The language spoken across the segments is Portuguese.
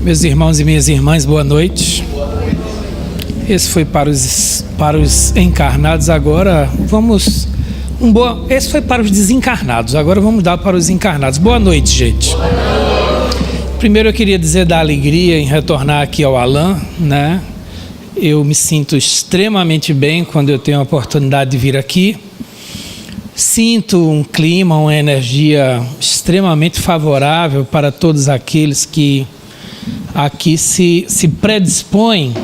Meus irmãos e minhas irmãs, boa noite. Esse foi para os encarnados. Agora esse foi para os desencarnados. Agora vamos dar para os encarnados. Boa noite, gente. Primeiro eu queria dizer da alegria em retornar aqui ao Alain, né? Eu me sinto extremamente bem quando eu tenho a oportunidade de vir aqui. Sinto um clima, uma energia extremamente favorável para todos aqueles que aqui se predispõem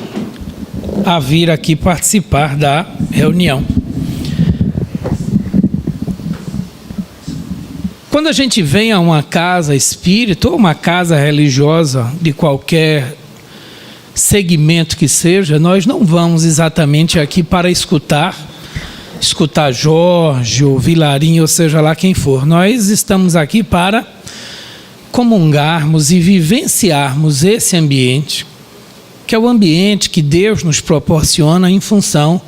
a vir aqui participar da reunião. Quando a gente vem a uma casa espírita ou uma casa religiosa de qualquer segmento que seja, nós não vamos exatamente aqui para escutar Jorge ou Vilarinho, ou seja lá quem for. Nós estamos aqui para comungarmos e vivenciarmos esse ambiente, que é o ambiente que Deus nos proporciona em função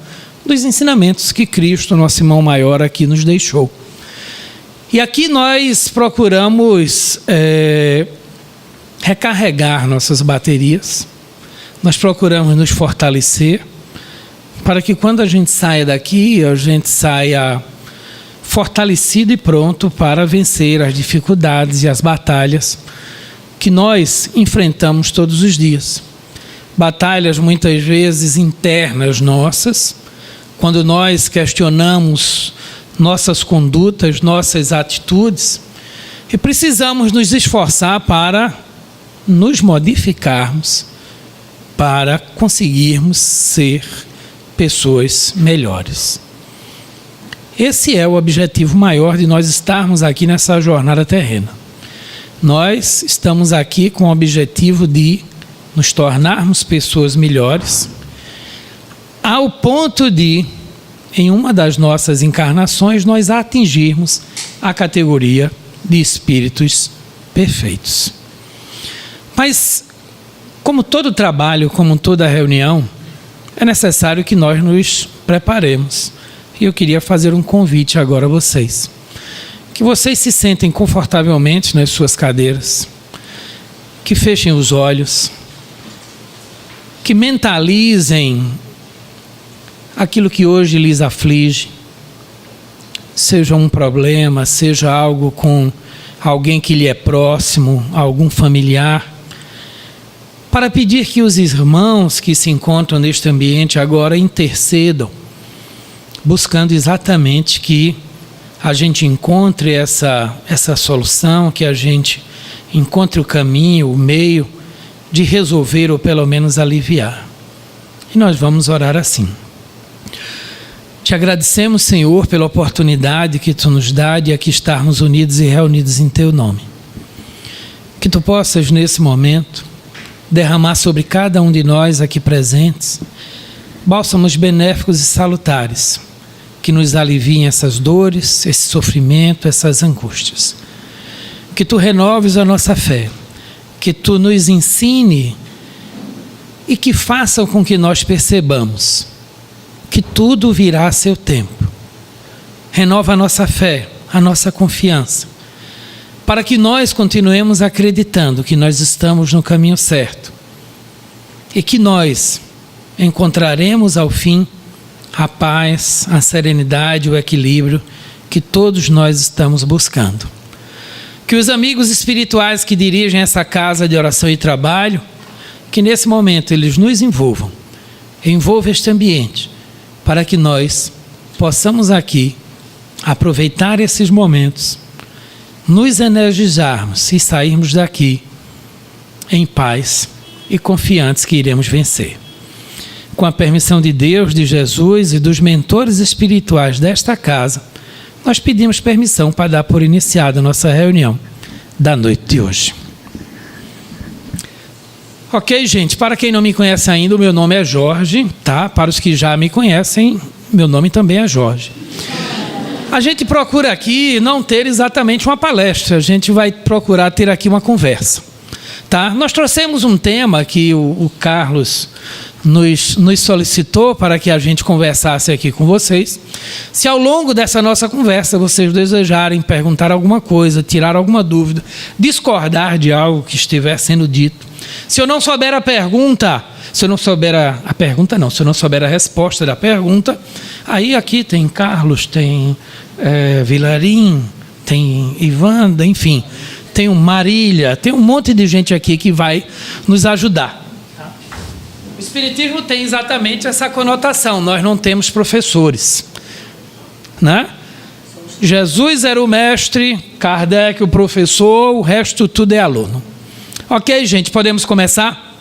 dos ensinamentos que Cristo, nosso irmão maior, aqui nos deixou. E aqui nós procuramos recarregar nossas baterias, nós procuramos nos fortalecer, para que quando a gente saia daqui, a gente saia fortalecido e pronto para vencer as dificuldades e as batalhas que nós enfrentamos todos os dias. Batalhas muitas vezes internas nossas, quando nós questionamos nossas condutas, nossas atitudes, e precisamos nos esforçar para nos modificarmos, para conseguirmos ser pessoas melhores. Esse é o objetivo maior de nós estarmos aqui nessa jornada terrena. Nós estamos aqui com o objetivo de nos tornarmos pessoas melhores, ao ponto de, em uma das nossas encarnações, nós atingirmos a categoria de espíritos perfeitos. Mas, como todo trabalho, como toda reunião, é necessário que nós nos preparemos. E eu queria fazer um convite agora a vocês. Que vocês se sentem confortavelmente nas suas cadeiras, que fechem os olhos, que mentalizem aquilo que hoje lhes aflige, seja um problema, seja algo com alguém que lhe é próximo, algum familiar, para pedir que os irmãos que se encontram neste ambiente agora intercedam, buscando exatamente que a gente encontre essa solução, que a gente encontre o caminho, o meio de resolver ou pelo menos aliviar. E nós vamos orar assim. Te agradecemos, Senhor, pela oportunidade que Tu nos dá de aqui estarmos unidos e reunidos em Teu nome. Que Tu possas, nesse momento, derramar sobre cada um de nós aqui presentes bálsamos benéficos e salutares, que nos aliviem essas dores, esse sofrimento, essas angústias. Que Tu renoves a nossa fé, que Tu nos ensine e que faça com que nós percebamos que tudo virá a seu tempo. Renova a nossa fé, a nossa confiança, para que nós continuemos acreditando que nós estamos no caminho certo e que nós encontraremos ao fim a paz, a serenidade, o equilíbrio que todos nós estamos buscando. Que os amigos espirituais que dirigem essa casa de oração e trabalho, que nesse momento eles nos envolvam este ambiente, para que nós possamos aqui aproveitar esses momentos, nos energizarmos e sairmos daqui em paz e confiantes que iremos vencer. Com a permissão de Deus, de Jesus e dos mentores espirituais desta casa, nós pedimos permissão para dar por iniciada a nossa reunião da noite de hoje. Ok, gente, para quem não me conhece ainda, o meu nome é Jorge, tá? Para os que já me conhecem, meu nome também é Jorge. A gente procura aqui não ter exatamente uma palestra, a gente vai procurar ter aqui uma conversa, tá? Nós trouxemos um tema que o Carlos nos solicitou para que a gente conversasse aqui com vocês. Se ao longo dessa nossa conversa vocês desejarem perguntar alguma coisa, tirar alguma dúvida, discordar de algo que estiver sendo dito, se eu não souber a pergunta, se eu não souber se eu não souber a resposta da pergunta, aí aqui tem Carlos, tem Vilarim, tem Ivanda, enfim, tem o Marília, tem um monte de gente aqui que vai nos ajudar. O Espiritismo tem exatamente essa conotação. Nós não temos professores, né? Jesus era o mestre, Kardec o professor, o resto tudo é aluno. Ok, gente, podemos começar?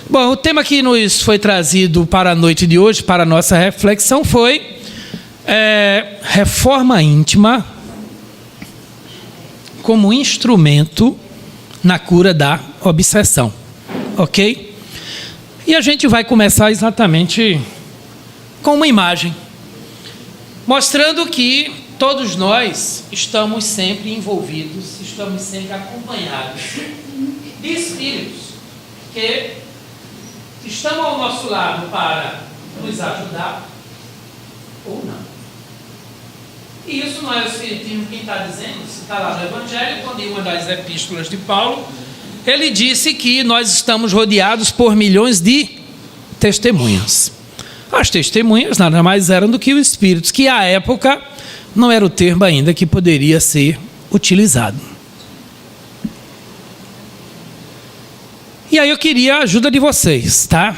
Bom, o tema que nos foi trazido para a noite de hoje, para a nossa reflexão, foi reforma íntima como instrumento na cura da obsessão. Ok? E a gente vai começar exatamente com uma imagem, mostrando que todos nós estamos sempre envolvidos, estamos sempre acompanhados de espíritos que estão ao nosso lado para nos ajudar ou não. E isso não é o Espiritismo quem está dizendo, se está lá no Evangelho, quando em uma das epístolas de Paulo, ele disse que nós estamos rodeados por milhões de testemunhas. As testemunhas nada mais eram do que os espíritos, que à época não era o termo ainda que poderia ser utilizado. E aí eu queria a ajuda de vocês, tá?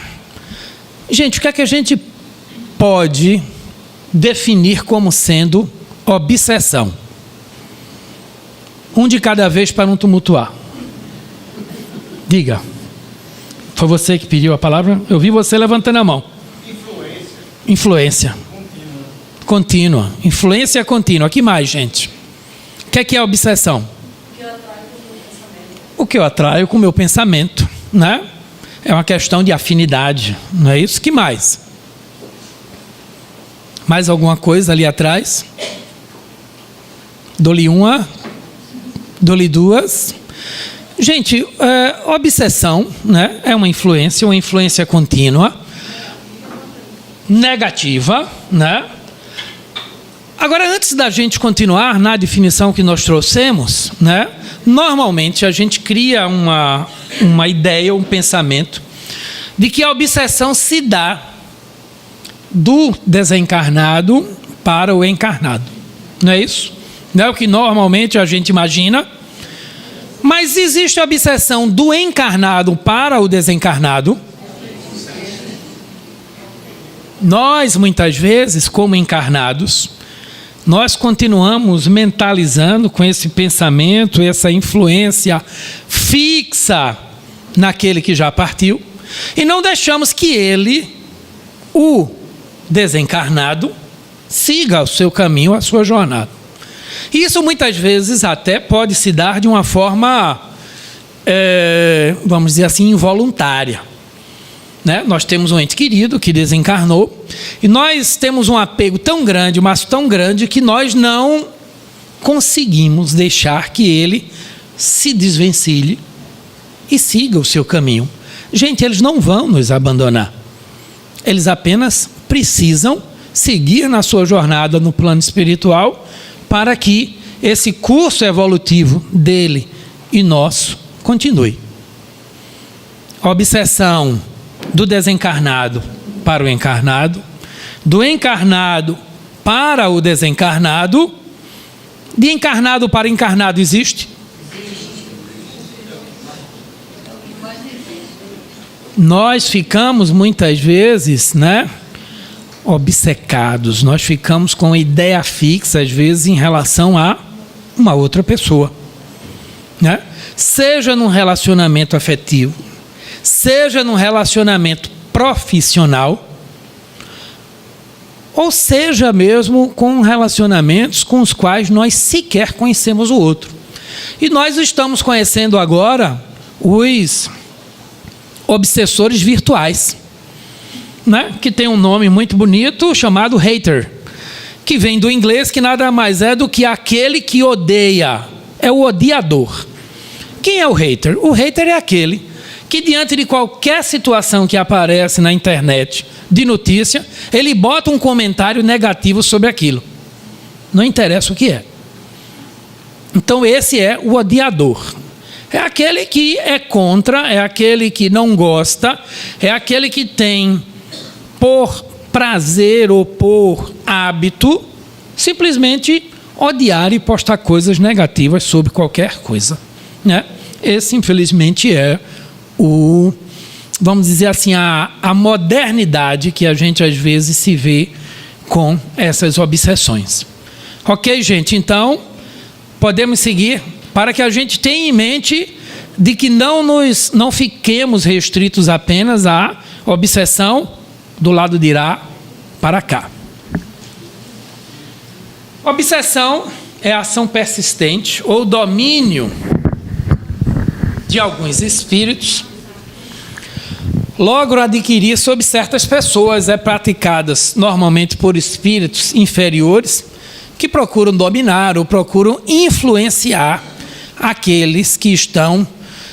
Gente, o que é que a gente pode definir como sendo obsessão? Um de cada vez para não tumultuar. Diga. Foi você que pediu a palavra? Eu vi você levantando a mão. Influência. Contínua. Influência contínua. O que mais, gente? O que é obsessão? O que eu atraio com o meu pensamento, né? É uma questão de afinidade, não é isso? O que mais? Mais alguma coisa ali atrás? Dou-lhe uma, dou-lhe duas. Gente, obsessão, né, é uma influência contínua, negativa, né? Agora, antes da gente continuar na definição que nós trouxemos, né, normalmente a gente cria uma ideia, um pensamento de que a obsessão se dá do desencarnado para o encarnado. Não é isso? Não é o que normalmente a gente imagina. Mas existe a obsessão do encarnado para o desencarnado. Nós, muitas vezes, como encarnados, nós continuamos mentalizando com esse pensamento, essa influência fixa naquele que já partiu, e não deixamos que ele, o desencarnado, siga o seu caminho, a sua jornada. Isso muitas vezes até pode se dar de uma forma, vamos dizer assim, involuntária, né? Nós temos um ente querido que desencarnou e nós temos um apego tão grande, mas tão grande, que nós não conseguimos deixar que ele se desvencilhe e siga o seu caminho. Gente, eles não vão nos abandonar. Eles apenas precisam seguir na sua jornada no plano espiritual, para que esse curso evolutivo dele e nosso continue. A obsessão do desencarnado para o encarnado, do encarnado para o desencarnado, de encarnado para encarnado existe? Nós ficamos muitas vezes, né, obcecados, nós ficamos com ideia fixa, às vezes, em relação a uma outra pessoa, né? Seja num relacionamento afetivo, seja num relacionamento profissional, ou seja mesmo com relacionamentos com os quais nós sequer conhecemos o outro. E nós estamos conhecendo agora os obsessores virtuais, né? Que tem um nome muito bonito chamado hater, que vem do inglês, que nada mais é do que aquele que odeia, é o odiador. Quem é o hater? O hater é aquele que diante de qualquer situação que aparece na internet de notícia, ele bota um comentário negativo sobre aquilo. Não interessa o que é. Então esse é o odiador. É aquele que é contra, é aquele que não gosta, é aquele que tem por prazer ou por hábito simplesmente odiar e postar coisas negativas sobre qualquer coisa, né? Esse, infelizmente, é vamos dizer assim, a modernidade que a gente às vezes se vê com essas obsessões. Ok, gente? Então, podemos seguir para que a gente tenha em mente de que não fiquemos restritos apenas à obsessão do lado de lá para cá. Obsessão é a ação persistente ou domínio de alguns espíritos, logo adquirir sobre certas pessoas, praticadas normalmente por espíritos inferiores que procuram dominar ou procuram influenciar aqueles que estão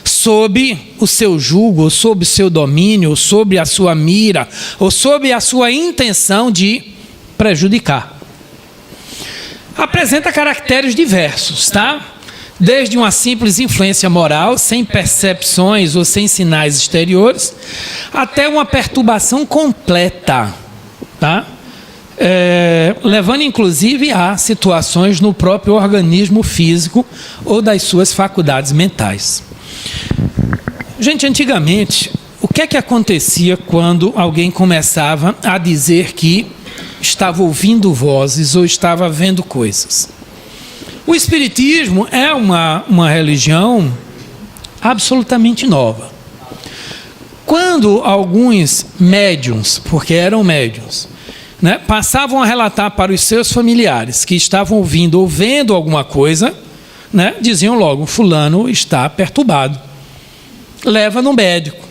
sob o seu jugo, ou sob o seu domínio, ou sob a sua mira, ou sob a sua intenção de prejudicar. Apresenta caracteres diversos, tá? Desde uma simples influência moral, sem percepções ou sem sinais exteriores, até uma perturbação completa, tá? Levando inclusive a situações no próprio organismo físico ou das suas faculdades mentais. Gente, antigamente, o que é que acontecia quando alguém começava a dizer que estava ouvindo vozes ou estava vendo coisas? O Espiritismo é uma religião absolutamente nova. Quando alguns médiuns, porque eram médiuns, né, passavam a relatar para os seus familiares que estavam ouvindo ou vendo alguma coisa, né, diziam logo: fulano está perturbado, leva no médico.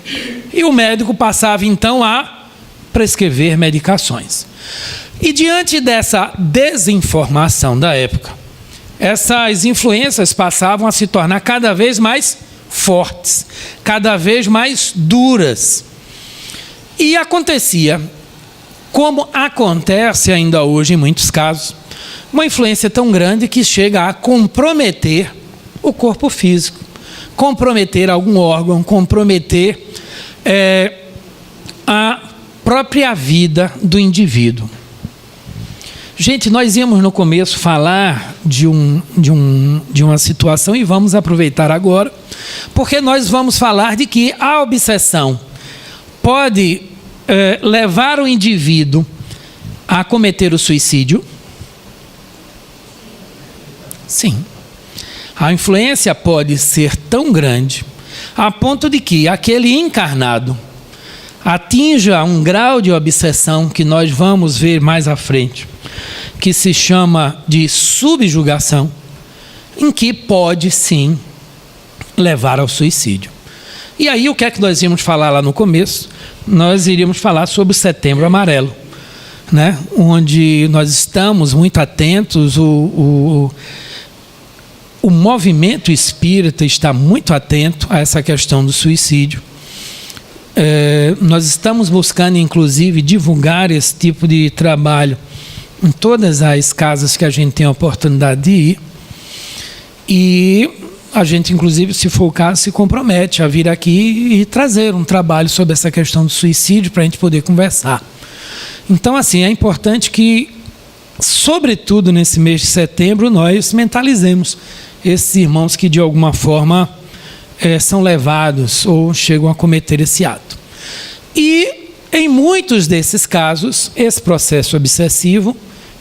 E o médico passava então a prescrever medicações. E diante dessa desinformação da época, essas influências passavam a se tornar cada vez mais fortes, cada vez mais duras. E acontecia, como acontece ainda hoje em muitos casos, uma influência tão grande que chega a comprometer o corpo físico, comprometer algum órgão, comprometer a própria vida do indivíduo. Gente, nós íamos no começo falar de uma situação e vamos aproveitar agora, porque nós vamos falar de que a obsessão pode levar o indivíduo a cometer o suicídio. Sim. A influência pode ser tão grande a ponto de que aquele encarnado atinja um grau de obsessão que nós vamos ver mais à frente, que se chama de subjugação, em que pode sim levar ao suicídio. E aí o que é que nós íamos falar lá no começo? Nós iríamos falar sobre o Setembro Amarelo, né? Onde nós estamos muito atentos, o movimento espírita está muito atento a essa questão do suicídio. Nós estamos buscando, inclusive, divulgar esse tipo de trabalho em todas as casas que a gente tem a oportunidade de ir. E a gente, inclusive, se for o caso, se compromete a vir aqui e trazer um trabalho sobre essa questão do suicídio para a gente poder conversar. Então, assim, é importante que, sobretudo nesse mês de setembro, nós mentalizemos esses irmãos que, de alguma forma, são levados ou chegam a cometer esse ato. E, em muitos desses casos, esse processo obsessivo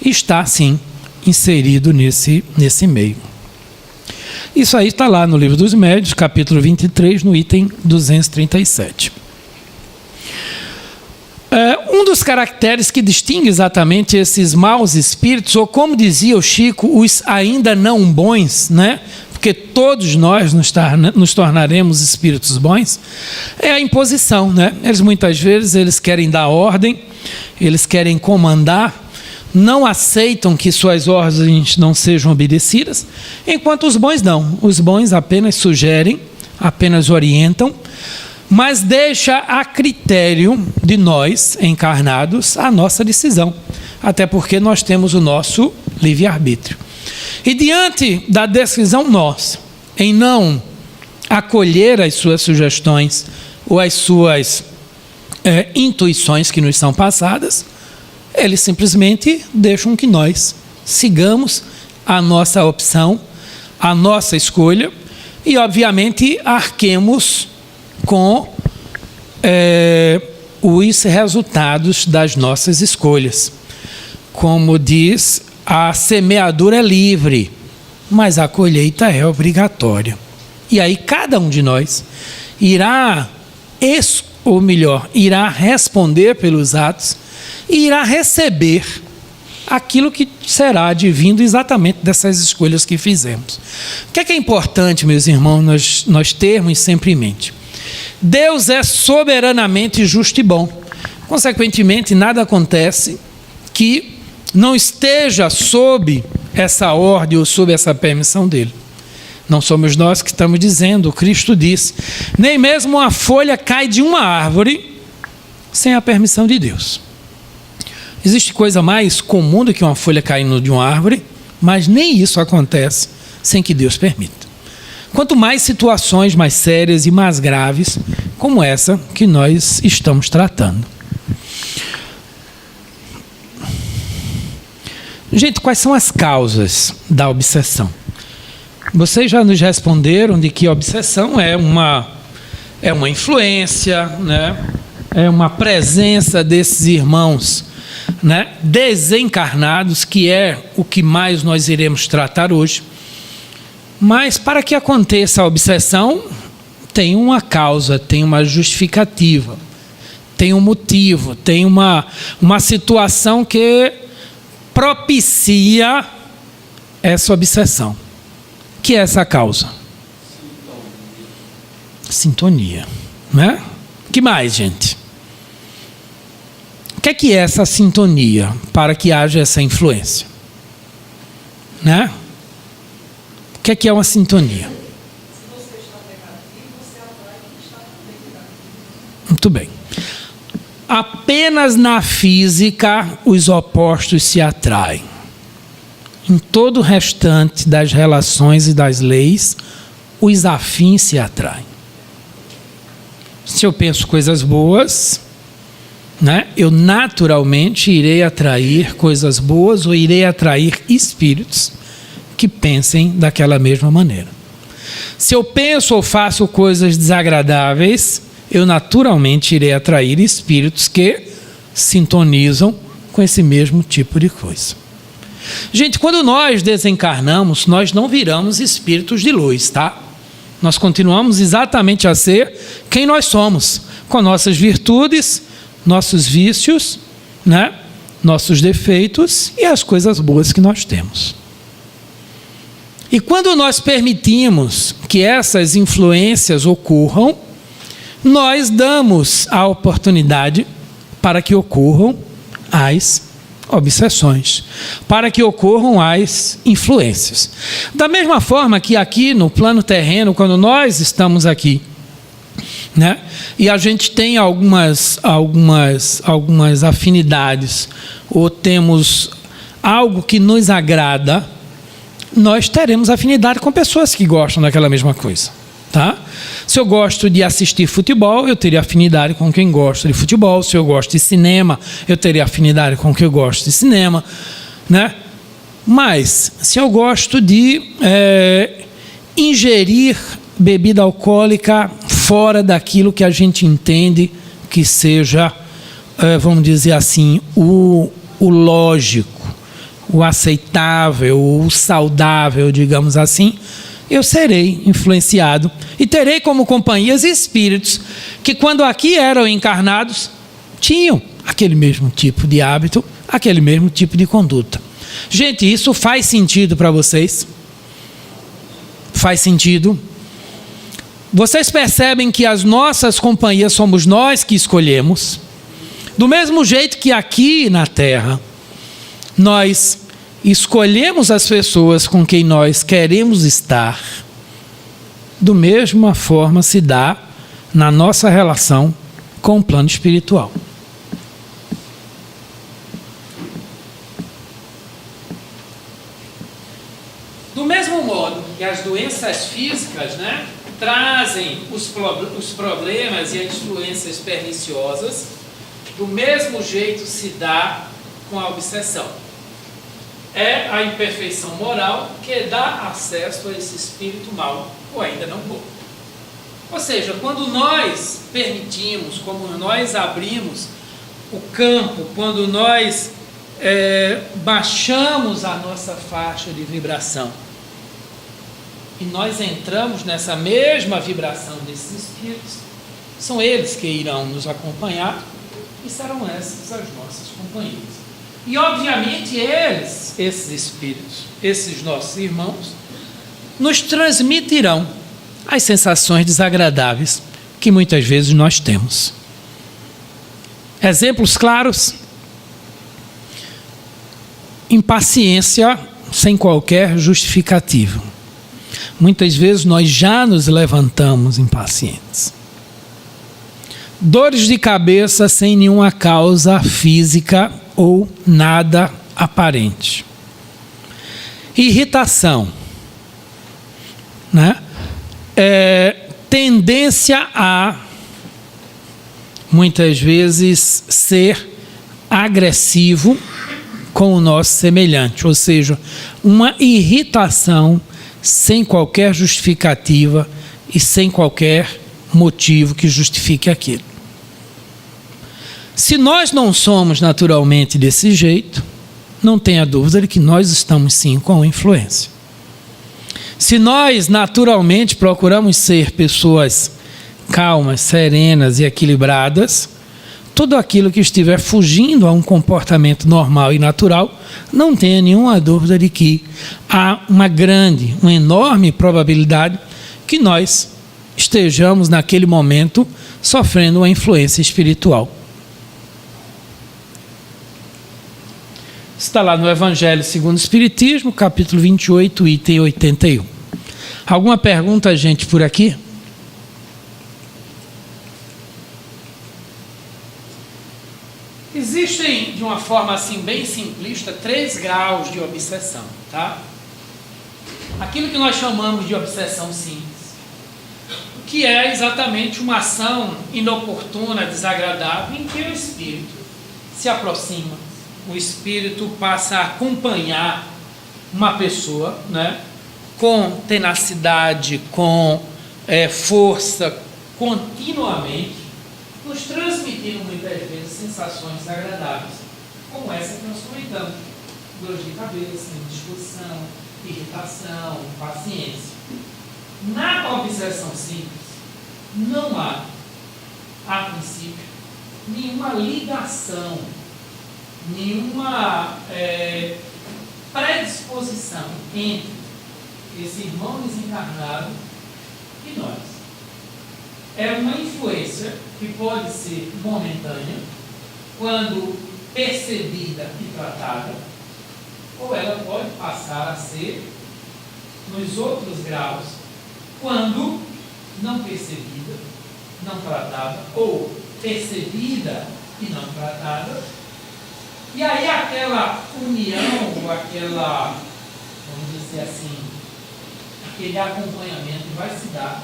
está, sim, inserido nesse meio. Isso aí está lá no Livro dos Médiuns, capítulo 23, no item 237. Um dos caracteres que distingue exatamente esses maus espíritos, ou como dizia o Chico, os ainda não bons, né? Porque todos nós nos tornaremos espíritos bons, é a imposição, né? Muitas vezes querem dar ordem, eles querem comandar, não aceitam que suas ordens não sejam obedecidas, enquanto os bons não. Os bons apenas sugerem, apenas orientam, mas deixa a critério de nós, encarnados, a nossa decisão. Até porque nós temos o nosso livre-arbítrio. E diante da decisão nossa, em não acolher as suas sugestões ou as suas intuições que nos são passadas, eles simplesmente deixam que nós sigamos a nossa opção, a nossa escolha, e obviamente arquemos com os resultados das nossas escolhas. Como diz, a semeadura é livre, mas a colheita é obrigatória. E aí cada um de nós irá responder pelos atos e irá receber aquilo que será advindo exatamente dessas escolhas que fizemos. O que é importante, meus irmãos, nós termos sempre em mente? Deus é soberanamente justo e bom. Consequentemente, nada acontece que não esteja sob essa ordem ou sob essa permissão dele. Não somos nós que estamos dizendo, Cristo disse, nem mesmo uma folha cai de uma árvore sem a permissão de Deus. Existe coisa mais comum do que uma folha caindo de uma árvore, mas nem isso acontece sem que Deus permita. Quanto mais situações mais sérias e mais graves, como essa que nós estamos tratando. Gente, quais são as causas da obsessão? Vocês já nos responderam de que a obsessão é uma influência, né? É uma presença desses irmãos, né, desencarnados, que é o que mais nós iremos tratar hoje. Mas para que aconteça a obsessão, tem uma causa, tem uma justificativa, tem um motivo, tem uma situação que propicia essa obsessão. Que é essa causa? Sintonia, né? Que mais, gente? O que é essa sintonia para que haja essa influência? Né? O que é uma sintonia? Muito bem. Apenas na física os opostos se atraem. Em todo o restante das relações e das leis, os afins se atraem. Se eu penso coisas boas, né, eu naturalmente irei atrair coisas boas ou irei atrair espíritos que pensem daquela mesma maneira. Se eu penso ou faço coisas desagradáveis, eu naturalmente irei atrair espíritos que sintonizam com esse mesmo tipo de coisa. Gente, quando nós desencarnamos, nós não viramos espíritos de luz, tá? Nós continuamos exatamente a ser quem nós somos, com nossas virtudes, nossos vícios, né? Nossos defeitos e as coisas boas que nós temos. E quando nós permitimos que essas influências ocorram, nós damos a oportunidade para que ocorram as obsessões, para que ocorram as influências. Da mesma forma que aqui no plano terreno, quando nós estamos aqui, né, e a gente tem algumas afinidades, ou temos algo que nos agrada, nós teremos afinidade com pessoas que gostam daquela mesma coisa, tá? Se eu gosto de assistir futebol, eu teria afinidade com quem gosta de futebol. Se eu gosto de cinema, eu teria afinidade com quem gosta de cinema, né? Mas se eu gosto de ingerir bebida alcoólica fora daquilo que a gente entende que seja, vamos dizer assim, o lógico, o aceitável, o saudável, digamos assim, eu serei influenciado e terei como companhias espíritos que, quando aqui eram encarnados, tinham aquele mesmo tipo de hábito, aquele mesmo tipo de conduta. Gente, isso faz sentido para vocês? Faz sentido? Vocês percebem que as nossas companhias somos nós que escolhemos? Do mesmo jeito que aqui na Terra, nós escolhemos as pessoas com quem nós queremos estar, da mesma forma se dá na nossa relação com o plano espiritual. Do mesmo modo que as doenças físicas, trazem os problemas e as influências perniciosas, do mesmo jeito se dá com a obsessão. É a imperfeição moral que dá acesso a esse espírito mau, ou ainda não bom. Ou seja, quando nós permitimos, como nós abrimos o campo, quando nós baixamos a nossa faixa de vibração, e nós entramos nessa mesma vibração desses espíritos, são eles que irão nos acompanhar e serão essas as nossas companhias. E obviamente esses espíritos, esses nossos irmãos, nos transmitirão as sensações desagradáveis que muitas vezes nós temos. Exemplos claros: impaciência sem qualquer justificativa. Muitas vezes nós já nos levantamos impacientes. Dores de cabeça sem nenhuma causa física ou nada aparente. Irritação, tendência a, muitas vezes, ser agressivo com o nosso semelhante, ou seja, uma irritação sem qualquer justificativa e sem qualquer motivo que justifique aquilo. Se nós não somos naturalmente desse jeito, não tenha dúvida de que nós estamos sim com influência. Se nós naturalmente procuramos ser pessoas calmas, serenas e equilibradas, tudo aquilo que estiver fugindo a um comportamento normal e natural, não tenha nenhuma dúvida de que há uma enorme probabilidade que nós estejamos naquele momento sofrendo uma influência espiritual. Está lá no Evangelho segundo o Espiritismo, capítulo 28, item 81. Alguma pergunta, gente, por aqui? Existem, de uma forma assim bem simplista, 3 graus de obsessão, tá? Aquilo que nós chamamos de obsessão simples, que é exatamente uma ação inoportuna, desagradável, em que o espírito se aproxima, o espírito passa a acompanhar uma pessoa, com tenacidade, com força, continuamente, nos transmitindo muitas vezes sensações desagradáveis, como essa que nós comentamos: dores de cabeça, indisposição, irritação, impaciência. Na obsessão simples, não há, a princípio, nenhuma ligação, nenhuma predisposição entre esse irmão desencarnado e nós. É uma influência que pode ser momentânea, quando percebida e tratada, ou ela pode passar a ser, nos outros graus, quando não percebida, não tratada, ou percebida e não tratada, e aí aquela união, ou aquela, vamos dizer assim, aquele acompanhamento vai se dar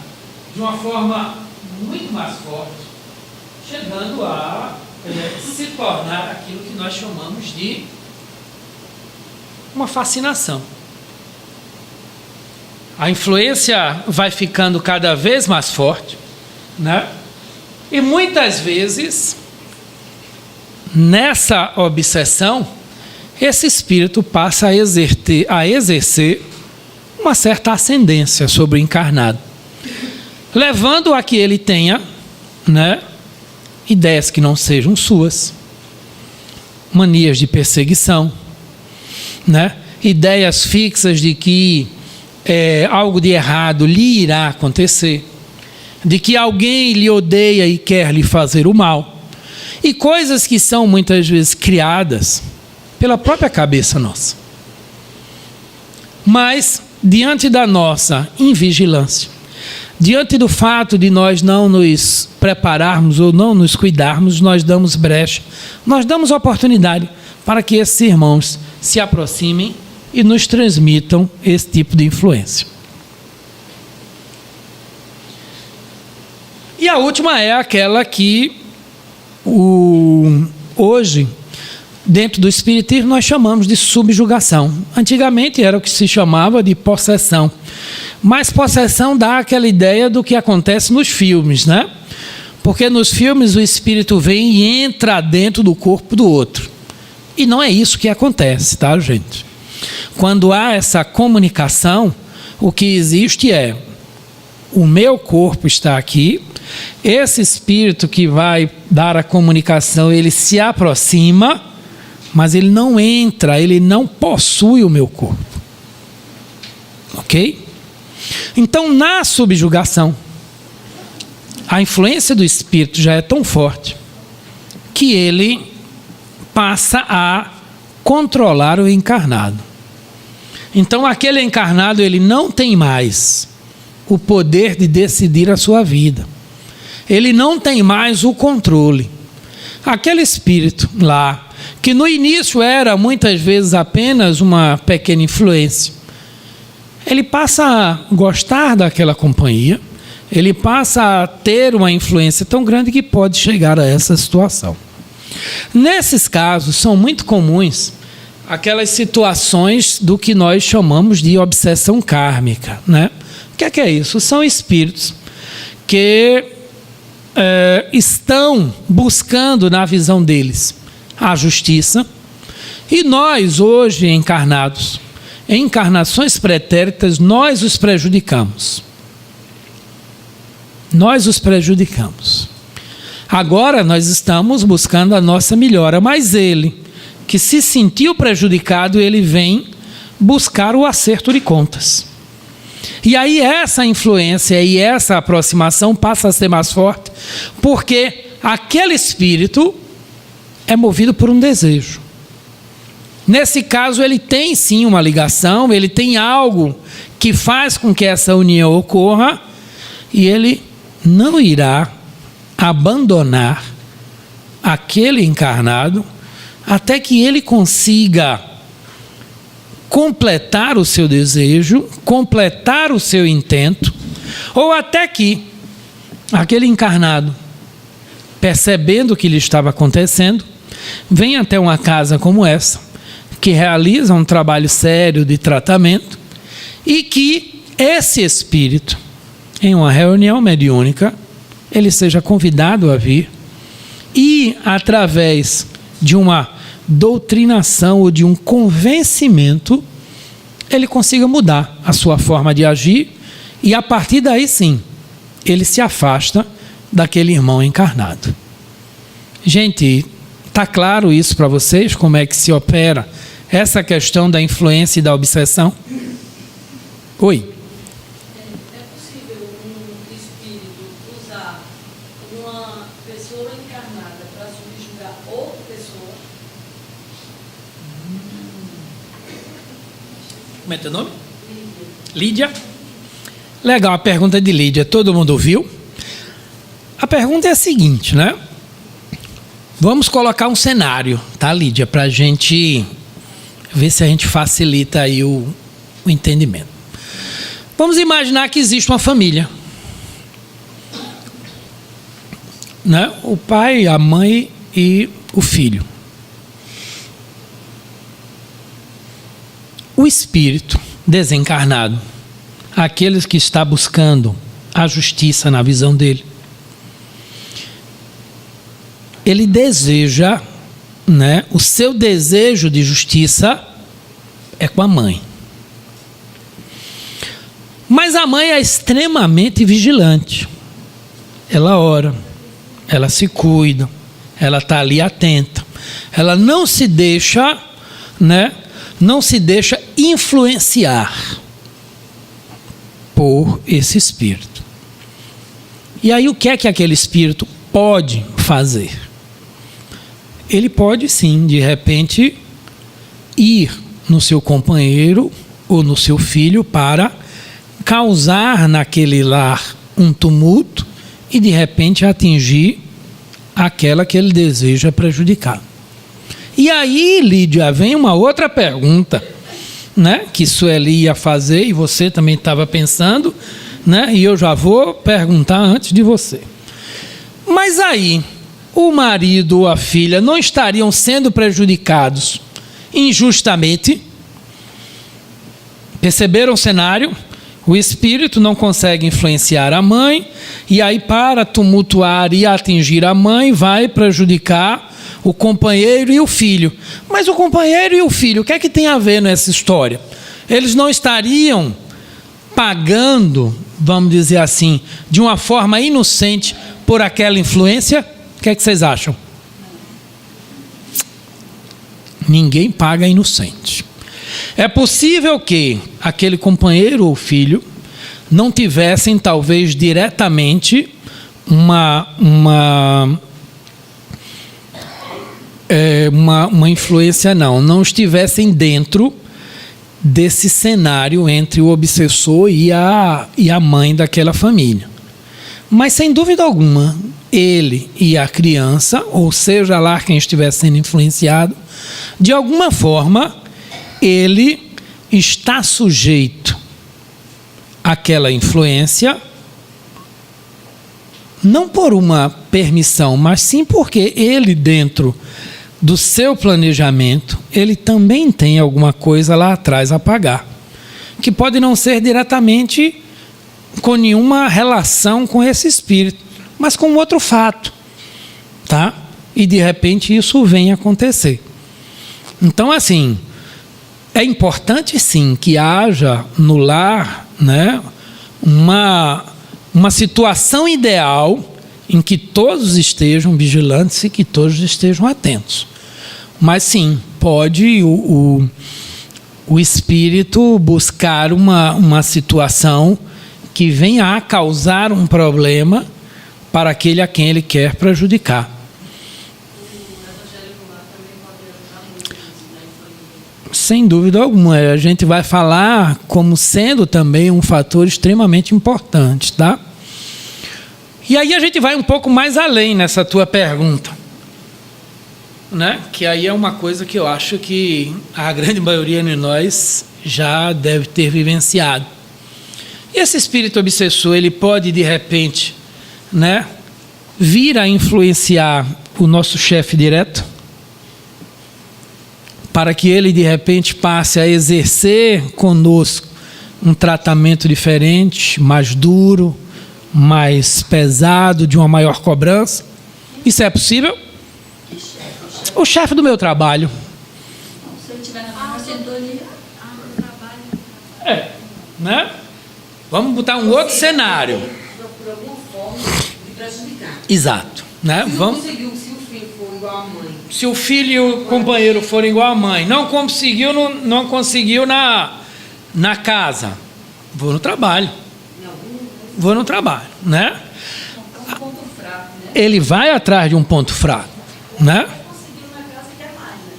de uma forma muito mais forte, chegando a se tornar aquilo que nós chamamos de uma fascinação. A influência vai ficando cada vez mais forte, e muitas vezes, nessa obsessão, esse espírito passa a exercer uma certa ascendência sobre o encarnado, levando a que ele tenha ideias que não sejam suas, manias de perseguição, ideias fixas de que algo de errado lhe irá acontecer, de que alguém lhe odeia e quer lhe fazer o mal, e coisas que são muitas vezes criadas pela própria cabeça nossa. Mas, diante da nossa invigilância, Diante do fato de nós não nos prepararmos ou não nos cuidarmos, nós damos brecha, nós damos oportunidade para que esses irmãos se aproximem e nos transmitam esse tipo de influência. E a última é aquela que hoje, dentro do Espiritismo, nós chamamos de subjugação. Antigamente era o que se chamava de possessão. Mas possessão dá aquela ideia do que acontece nos filmes, né? Porque nos filmes o espírito vem e entra dentro do corpo do outro. E não é isso que acontece, tá, gente? Quando há essa comunicação, o que existe é: o meu corpo está aqui, esse espírito que vai dar a comunicação, ele se aproxima, mas ele não entra, ele não possui o meu corpo. Ok? Então, na subjugação, a influência do espírito já é tão forte que ele passa a controlar o encarnado. Então, aquele encarnado, ele não tem mais o poder de decidir a sua vida. Ele não tem mais o controle. Aquele espírito lá, que no início era muitas vezes apenas uma pequena influência, ele passa a gostar daquela companhia, ele passa a ter uma influência tão grande que pode chegar a essa situação. Nesses casos, são muito comuns aquelas situações do que nós chamamos de obsessão kármica, né? O que é isso? São espíritos que estão buscando, na visão deles, a justiça, e nós, hoje encarnados, em encarnações pretéritas, nós os prejudicamos. Nós os prejudicamos. Agora nós estamos buscando a nossa melhora, mas ele, que se sentiu prejudicado, ele vem buscar o acerto de contas. E aí essa influência e essa aproximação passa a ser mais forte, porque aquele espírito é movido por um desejo. Nesse caso, ele tem sim uma ligação, ele tem algo que faz com que essa união ocorra, e ele não irá abandonar aquele encarnado até que ele consiga completar o seu desejo, completar o seu intento, ou até que aquele encarnado, percebendo o que lhe estava acontecendo, venha até uma casa como essa, que realiza um trabalho sério de tratamento, e que esse espírito, em uma reunião mediúnica, ele seja convidado a vir e, através de uma doutrinação ou de um convencimento, ele consiga mudar a sua forma de agir, e a partir daí sim, ele se afasta daquele irmão encarnado. Gente, está claro isso para vocês, como é que se opera essa questão da influência e da obsessão? Oi? É possível um espírito usar uma pessoa encarnada para subjugar outra pessoa? Como é teu nome? Lídia. Legal, a pergunta de Lídia. Todo mundo ouviu? A pergunta é a seguinte, né? Vamos colocar um cenário, tá, Lídia? Para a gente ver se a gente facilita aí o entendimento. Vamos imaginar que existe uma família, né? O pai, a mãe e o filho. O espírito desencarnado, aqueles que está buscando a justiça na visão dele, ele deseja, né? O seu desejo de justiça é com a mãe. Mas a mãe é extremamente vigilante. Ela ora, ela se cuida, ela está ali atenta. Ela não se deixa, né? Não se deixa influenciar por esse espírito. E aí o que é que aquele espírito pode fazer? Ele pode sim, de repente, ir no seu companheiro ou no seu filho para causar naquele lar um tumulto e de repente atingir aquela que ele deseja prejudicar. E aí, Lídia, vem uma outra pergunta, né, que Sueli ia fazer e você também estava pensando, né, e eu já vou perguntar antes de você. Mas aí, o marido ou a filha não estariam sendo prejudicados injustamente? Perceberam o cenário? O espírito não consegue influenciar a mãe, e aí para tumultuar e atingir a mãe, vai prejudicar o companheiro e o filho. Mas o companheiro e o filho, o que é que tem a ver nessa história? Eles não estariam pagando, vamos dizer assim, de uma forma inocente por aquela influência? O que é que vocês acham? Ninguém paga inocente. É possível que aquele companheiro ou filho não tivessem, talvez, diretamente uma influência, não estivessem dentro desse cenário entre o obsessor e a mãe daquela família. Mas, sem dúvida alguma, ele e a criança, ou seja lá quem estiver sendo influenciado, de alguma forma, ele está sujeito àquela influência, não por uma permissão, mas sim porque ele, dentro do seu planejamento, ele também tem alguma coisa lá atrás a pagar, que pode não ser diretamente com nenhuma relação com esse espírito, mas com outro fato, tá? E de repente isso vem acontecer. Então, assim, é importante sim que haja no lar, né, uma situação ideal em que todos estejam vigilantes e que todos estejam atentos. Mas sim, pode o espírito buscar uma situação que venha a causar um problema para aquele a quem ele quer prejudicar. Sem dúvida alguma, a gente vai falar como sendo também um fator extremamente importante, tá? E aí a gente vai um pouco mais além nessa tua pergunta, né? Que aí é uma coisa que eu acho que a grande maioria de nós já deve ter vivenciado. E esse espírito obsessor, ele pode de repente, né, vir a influenciar o nosso chefe direto, para que ele de repente passe a exercer conosco um tratamento diferente, mais duro, mais pesado, de uma maior cobrança. Isso é possível? O chefe do meu trabalho. Se ele estiver na mesma sintonia, É, né? Vamos botar um outro cenário. Por alguma forma de prejudicar. Exato, né? Se Vamos. se o filho for igual à mãe. Se o filho e o companheiro forem igual à mãe, não conseguiu na casa, vou no trabalho. Vou no trabalho, né? um ponto fraco, né? Ele vai atrás de um ponto fraco, né? Conseguiu na casa e quer mais, né?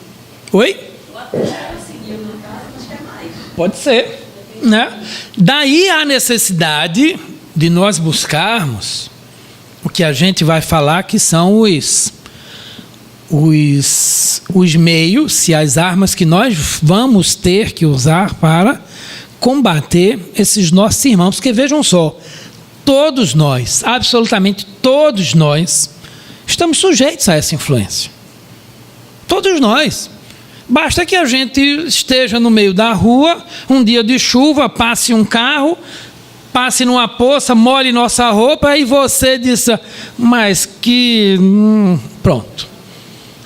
Oi? Ou até já conseguiu na casa, mas quer mais. Pode ser, né? Daí a necessidade de nós buscarmos o que a gente vai falar que são os meios, se as armas que nós vamos ter que usar para combater esses nossos irmãos. Porque vejam só, todos nós, absolutamente todos nós, estamos sujeitos a essa influência. Todos nós. Basta que a gente esteja no meio da rua, um dia de chuva, passe um carro, passe numa poça, molhe nossa roupa, e você diz, mas que... pronto.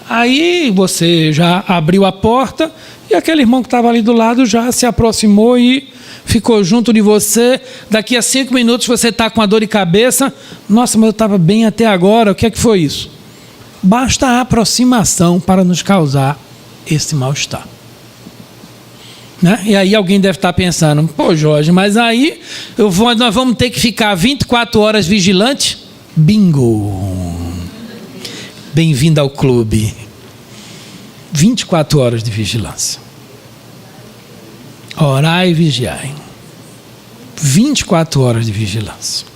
Aí você já abriu a porta e aquele irmão que estava ali do lado já se aproximou e ficou junto de você. Daqui a 5 minutos você está com a dor de cabeça. Nossa, mas eu estava bem até agora, o que é que foi isso? Basta a aproximação para nos causar esse mal-estar. Né? E aí alguém deve estar pensando, pô Jorge, mas aí nós vamos ter que ficar 24 horas vigilante? Bingo! Bem-vindo ao clube. 24 horas de vigilância. Orai e vigiai. 24 horas de vigilância.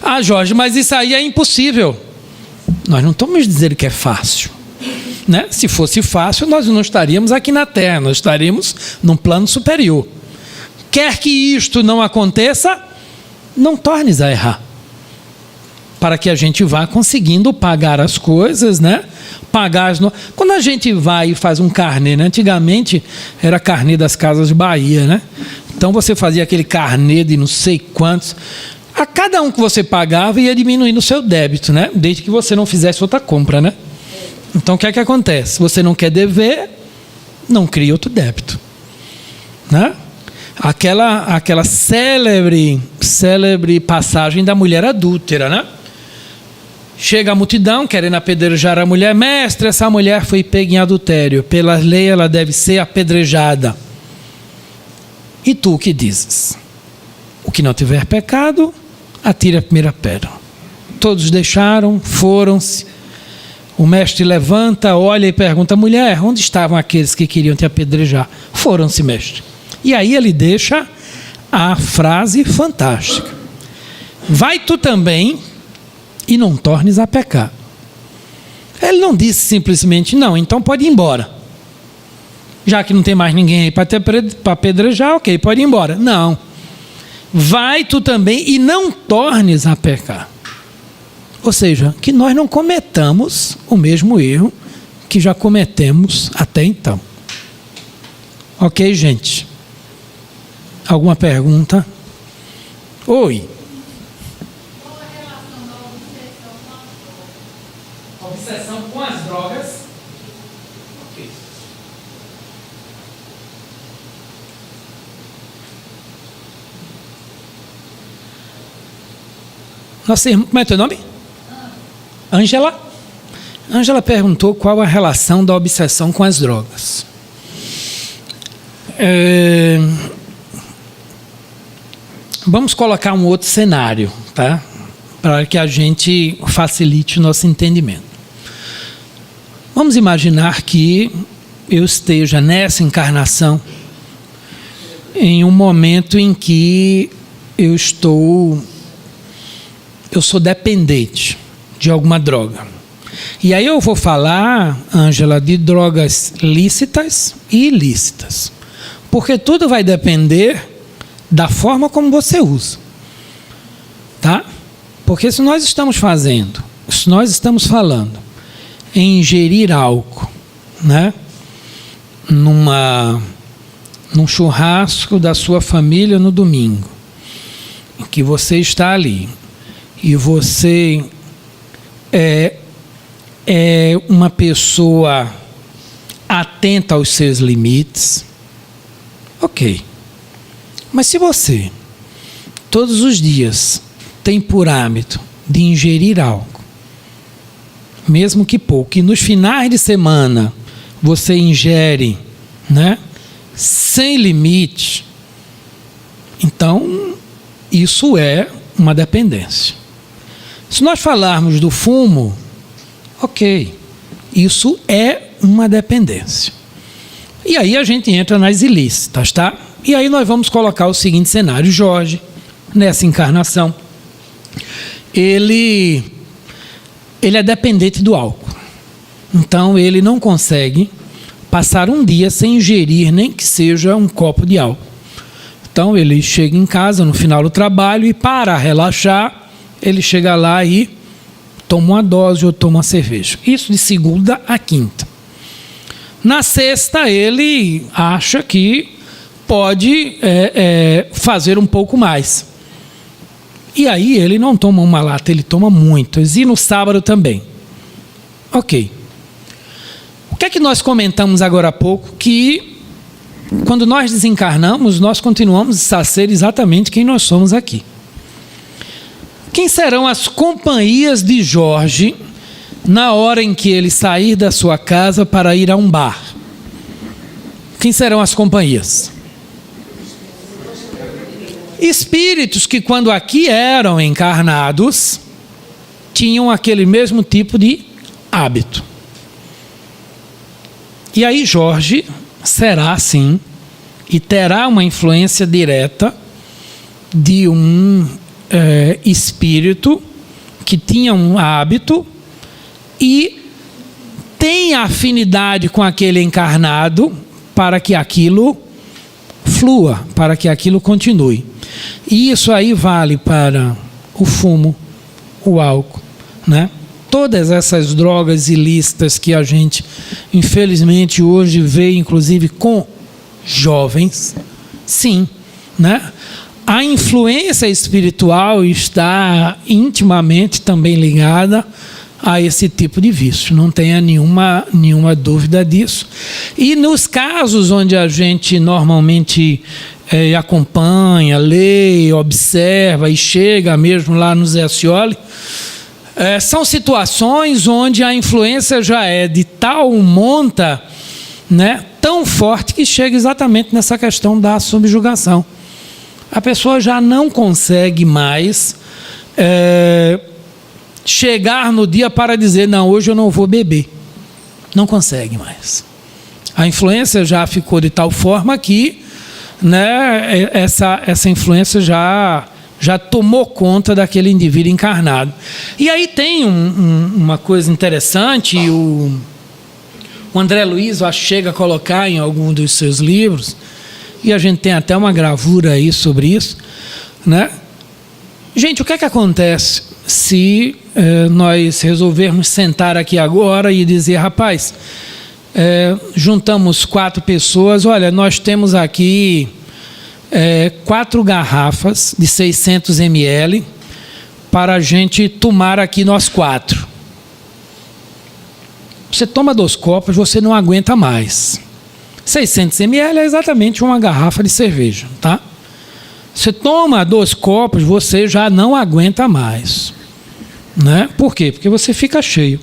Ah, Jorge, mas isso aí é impossível. Nós não estamos dizendo que é fácil, né? Se fosse fácil, nós não estaríamos aqui na Terra, nós estaríamos num plano superior. Quer que isto não aconteça, não tornes a errar. Para que a gente vá conseguindo pagar as coisas, né? Pagar as Quando a gente vai e faz um carnê, né? Antigamente era carnê das Casas de Bahia, né? Então você fazia aquele carnê de não sei quantos. A cada um que você pagava ia diminuindo o seu débito, né? Desde que você não fizesse outra compra, né? Então o que é que acontece? Você não quer dever, não cria outro débito, né? Aquela célebre passagem da mulher adúltera, né? Chega a multidão querendo apedrejar a mulher. Mestre, essa mulher foi pega em adultério. Pela lei ela deve ser apedrejada. E tu o que dizes? O que não tiver pecado, atire a primeira pedra. Todos deixaram, foram-se. O mestre levanta, olha e pergunta: mulher, onde estavam aqueles que queriam te apedrejar? Foram-se, mestre. E aí ele deixa a frase fantástica: vai tu também e não tornes a pecar. Ele não disse simplesmente: não, então pode ir embora. Já que não tem mais ninguém aí para apedrejar, ok, pode ir embora. Não. Vai tu também e não tornes a pecar. Ou seja, que nós não cometamos o mesmo erro que já cometemos até então. Ok, gente? Alguma pergunta? Oi. Obsessão com as drogas. Ok. Nossa irmã, como é teu nome? Ângela. Ângela perguntou qual a relação da obsessão com as drogas. Vamos colocar um outro cenário, tá? Para que a gente facilite o nosso entendimento. Vamos imaginar que eu esteja nessa encarnação em um momento em que eu sou dependente de alguma droga. E aí eu vou falar, Ângela, de drogas lícitas e ilícitas. Porque tudo vai depender da forma como você usa. Tá? Porque se nós estamos falando em ingerir álcool, né? Num churrasco da sua família no domingo, em que você está ali e você é uma pessoa atenta aos seus limites, ok. Mas se você todos os dias tem por hábito de ingerir álcool, mesmo que pouco, e nos finais de semana você ingere, né, sem limite, então isso é uma dependência. Se nós falarmos do fumo, ok, isso é uma dependência. E aí a gente entra nas ilícitas, tá? E aí nós vamos colocar o seguinte cenário: Jorge, nessa encarnação, ele é dependente do álcool. Então ele não consegue passar um dia sem ingerir nem que seja um copo de álcool. Então ele chega em casa no final do trabalho e, para relaxar, ele chega lá e toma uma dose ou toma uma cerveja. Isso de segunda a quinta. Na sexta ele acha que pode fazer um pouco mais. E aí ele não toma uma lata, ele toma muitas. E no sábado também. Ok. O que é que nós comentamos agora há pouco? Que quando nós desencarnamos, nós continuamos a ser exatamente quem nós somos aqui. Quem serão as companhias de Jorge na hora em que ele sair da sua casa para ir a um bar? Quem serão as companhias? Espíritos que, quando aqui eram encarnados, tinham aquele mesmo tipo de hábito. E aí Jorge será assim e terá uma influência direta de um espírito que tinha um hábito e tem afinidade com aquele encarnado para que aquilo flua, para que aquilo continue. E isso aí vale para o fumo, o álcool, né? Todas essas drogas ilícitas que a gente, infelizmente, hoje vê, inclusive com jovens, sim, né? A influência espiritual está intimamente também ligada a esse tipo de vício, não tenha nenhuma dúvida disso. E nos casos onde a gente normalmente acompanha, lê, observa e chega mesmo lá no Zé Scioli, são situações onde a influência já é de tal monta, né, tão forte que chega exatamente nessa questão da subjugação. A pessoa já não consegue mais chegar no dia para dizer, não, hoje eu não vou beber. Não consegue mais. A influência já ficou de tal forma que, né, essa influência já tomou conta daquele indivíduo encarnado. E aí tem uma coisa interessante, o André Luiz chega a colocar em algum dos seus livros, e a gente tem até uma gravura aí sobre isso, né? Gente, o que é que acontece se nós resolvermos sentar aqui agora e dizer, rapaz, juntamos 4 pessoas, olha, nós temos aqui 4 garrafas de 600 ml para a gente tomar aqui nós 4. Você toma 2 copos, você não aguenta mais. 600 ml é exatamente uma garrafa de cerveja, tá? Você toma 2 copos, você já não aguenta mais, né? Por quê? Porque você fica cheio.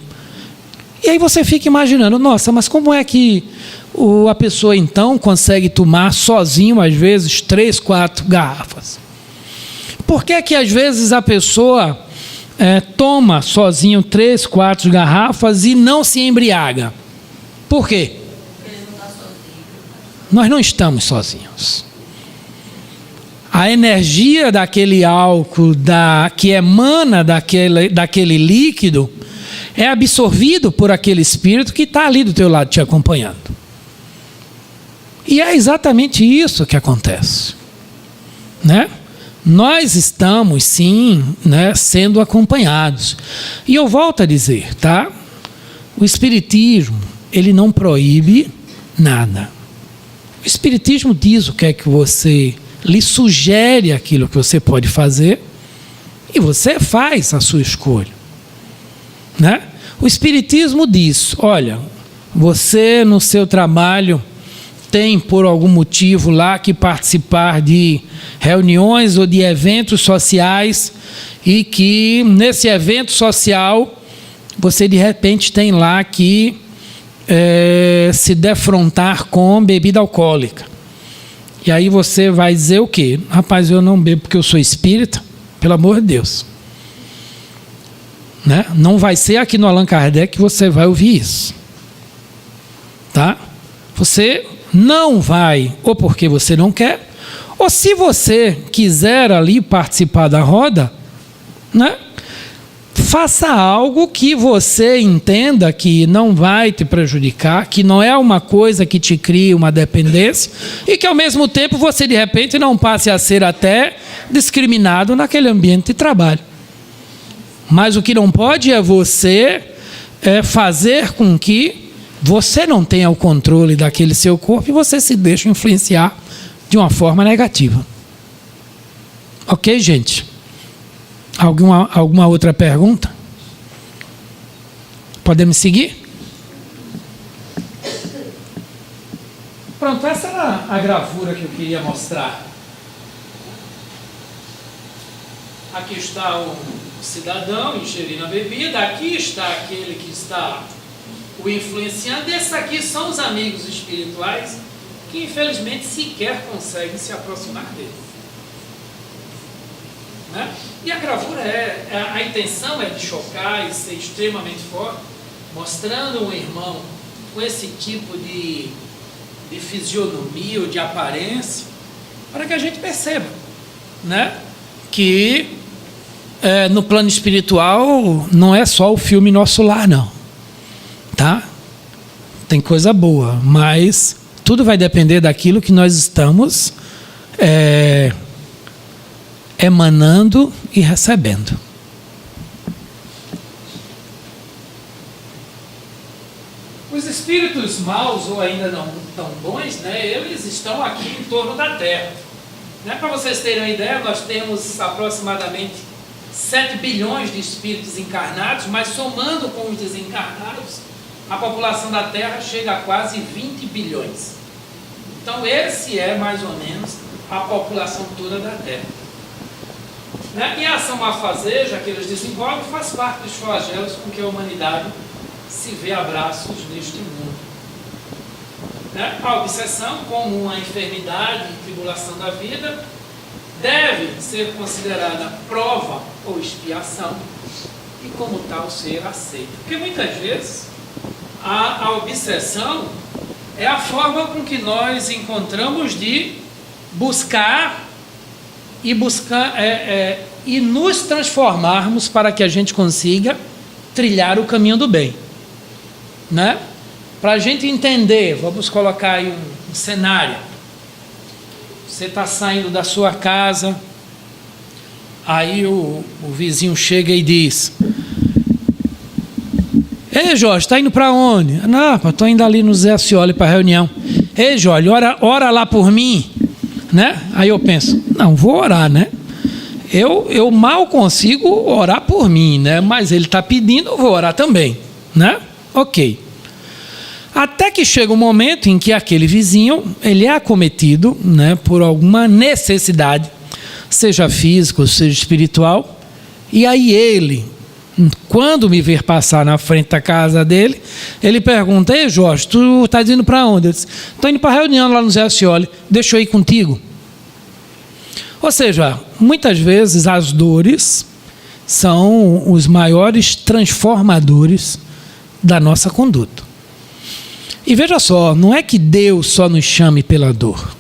E aí você fica imaginando, nossa, mas como é que a pessoa então consegue tomar sozinho, às vezes, 3, 4 garrafas? Por que é que às vezes a pessoa toma sozinho 3, 4 garrafas e não se embriaga? Por quê? Nós não estamos sozinhos. A energia daquele álcool que emana daquele líquido é absorvido por aquele espírito que está ali do teu lado te acompanhando. E é exatamente isso que acontece, né? Nós estamos, sim, né, sendo acompanhados. E eu volto a dizer, tá? O Espiritismo, ele não proíbe nada. O Espiritismo diz o que é que você lhe sugere, aquilo que você pode fazer, e você faz a sua escolha, né? O Espiritismo diz, olha, você no seu trabalho tem por algum motivo lá que participar de reuniões ou de eventos sociais e que nesse evento social você de repente tem lá que se defrontar com bebida alcoólica. E aí você vai dizer o quê? Rapaz, eu não bebo porque eu sou espírita, pelo amor de Deus. Né? Não vai ser aqui no Allan Kardec que você vai ouvir isso. Tá? Você não vai, ou porque você não quer, ou se você quiser ali participar da roda, né? Faça algo que você entenda que não vai te prejudicar, que não é uma coisa que te crie uma dependência e que ao mesmo tempo você de repente não passe a ser até discriminado naquele ambiente de trabalho. Mas o que não pode é você fazer com que você não tenha o controle daquele seu corpo e você se deixe influenciar de uma forma negativa. Ok, gente? Alguma outra pergunta? Podemos seguir? Pronto, essa era a gravura que eu queria mostrar. Aqui está o cidadão ingerindo a bebida, aqui está aquele que está o influenciando, esses aqui são os amigos espirituais que infelizmente sequer conseguem se aproximar dele. Né? E a gravura a intenção é de chocar e ser extremamente forte, mostrando um irmão com esse tipo de fisionomia ou de aparência, para que a gente perceba, né, que no plano espiritual, não é só o filme Nosso Lar, não. Tá? Tem coisa boa, mas tudo vai depender daquilo que nós estamos emanando e recebendo. Os espíritos maus, ou ainda não tão bons, né, eles estão aqui em torno da Terra. Né? Para vocês terem uma ideia, nós temos aproximadamente 7 bilhões de espíritos encarnados, mas somando com os desencarnados, a população da Terra chega a quase 20 bilhões. Então esse é mais ou menos a população toda da Terra. Né? E a ação malfazeja que eles desenvolvem faz parte dos flagelos com que a humanidade se vê a braços neste mundo. Né? A obsessão, como uma enfermidade e tribulação da vida, deve ser considerada prova ou expiação e, como tal, ser aceita. Porque muitas vezes a obsessão é a forma com que nós encontramos de buscar e nos transformarmos para que a gente consiga trilhar o caminho do bem. Né? Para a gente entender, vamos colocar aí um cenário. Você está saindo da sua casa, aí o vizinho chega e diz: ei, Jorge, está indo para onde? Não, estou indo ali no Zé Ascioli para a reunião. Ei, Jorge, ora lá por mim. Né? Aí eu penso, não, vou orar, né? Eu mal consigo orar por mim, né? Mas ele está pedindo, eu vou orar também, né? Ok. Até que chega um momento em que aquele vizinho, ele é acometido, né, por alguma necessidade, seja física, seja espiritual, e aí ele, quando me ver passar na frente da casa dele, ele pergunta: ei, Jorge, tu estás indo para onde? Eu disse: estou indo para a reunião lá no Zé Ascioli, deixa eu ir contigo. Ou seja, muitas vezes as dores são os maiores transformadores da nossa conduta. E veja só, não é que Deus só nos chame pela dor.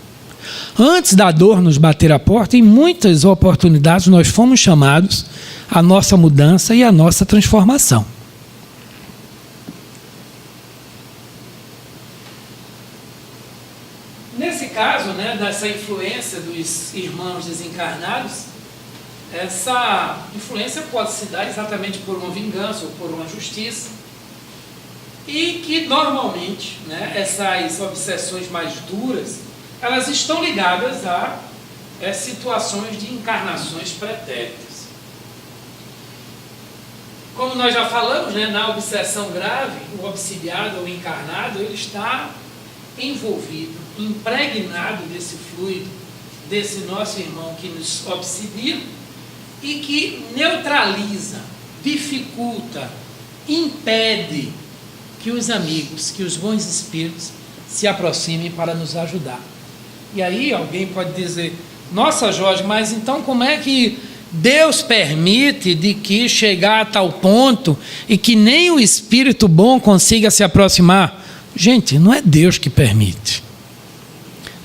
Antes da dor nos bater a porta, em muitas oportunidades nós fomos chamados à nossa mudança e à nossa transformação. Nesse caso, né, dessa influência dos irmãos desencarnados, essa influência pode se dar exatamente por uma vingança ou por uma justiça. E que normalmente, né, essas obsessões mais duras, elas estão ligadas a situações de encarnações pretéritas. Como nós já falamos, né, na obsessão grave, o obsidiado ou encarnado, ele está envolvido, impregnado desse fluido, desse nosso irmão que nos obsidia e que neutraliza, dificulta, impede que os amigos, que os bons espíritos se aproximem para nos ajudar. E aí alguém pode dizer: nossa, Jorge, mas então como é que Deus permite de que chegar a tal ponto e que nem o espírito bom consiga se aproximar? Gente, não é Deus que permite.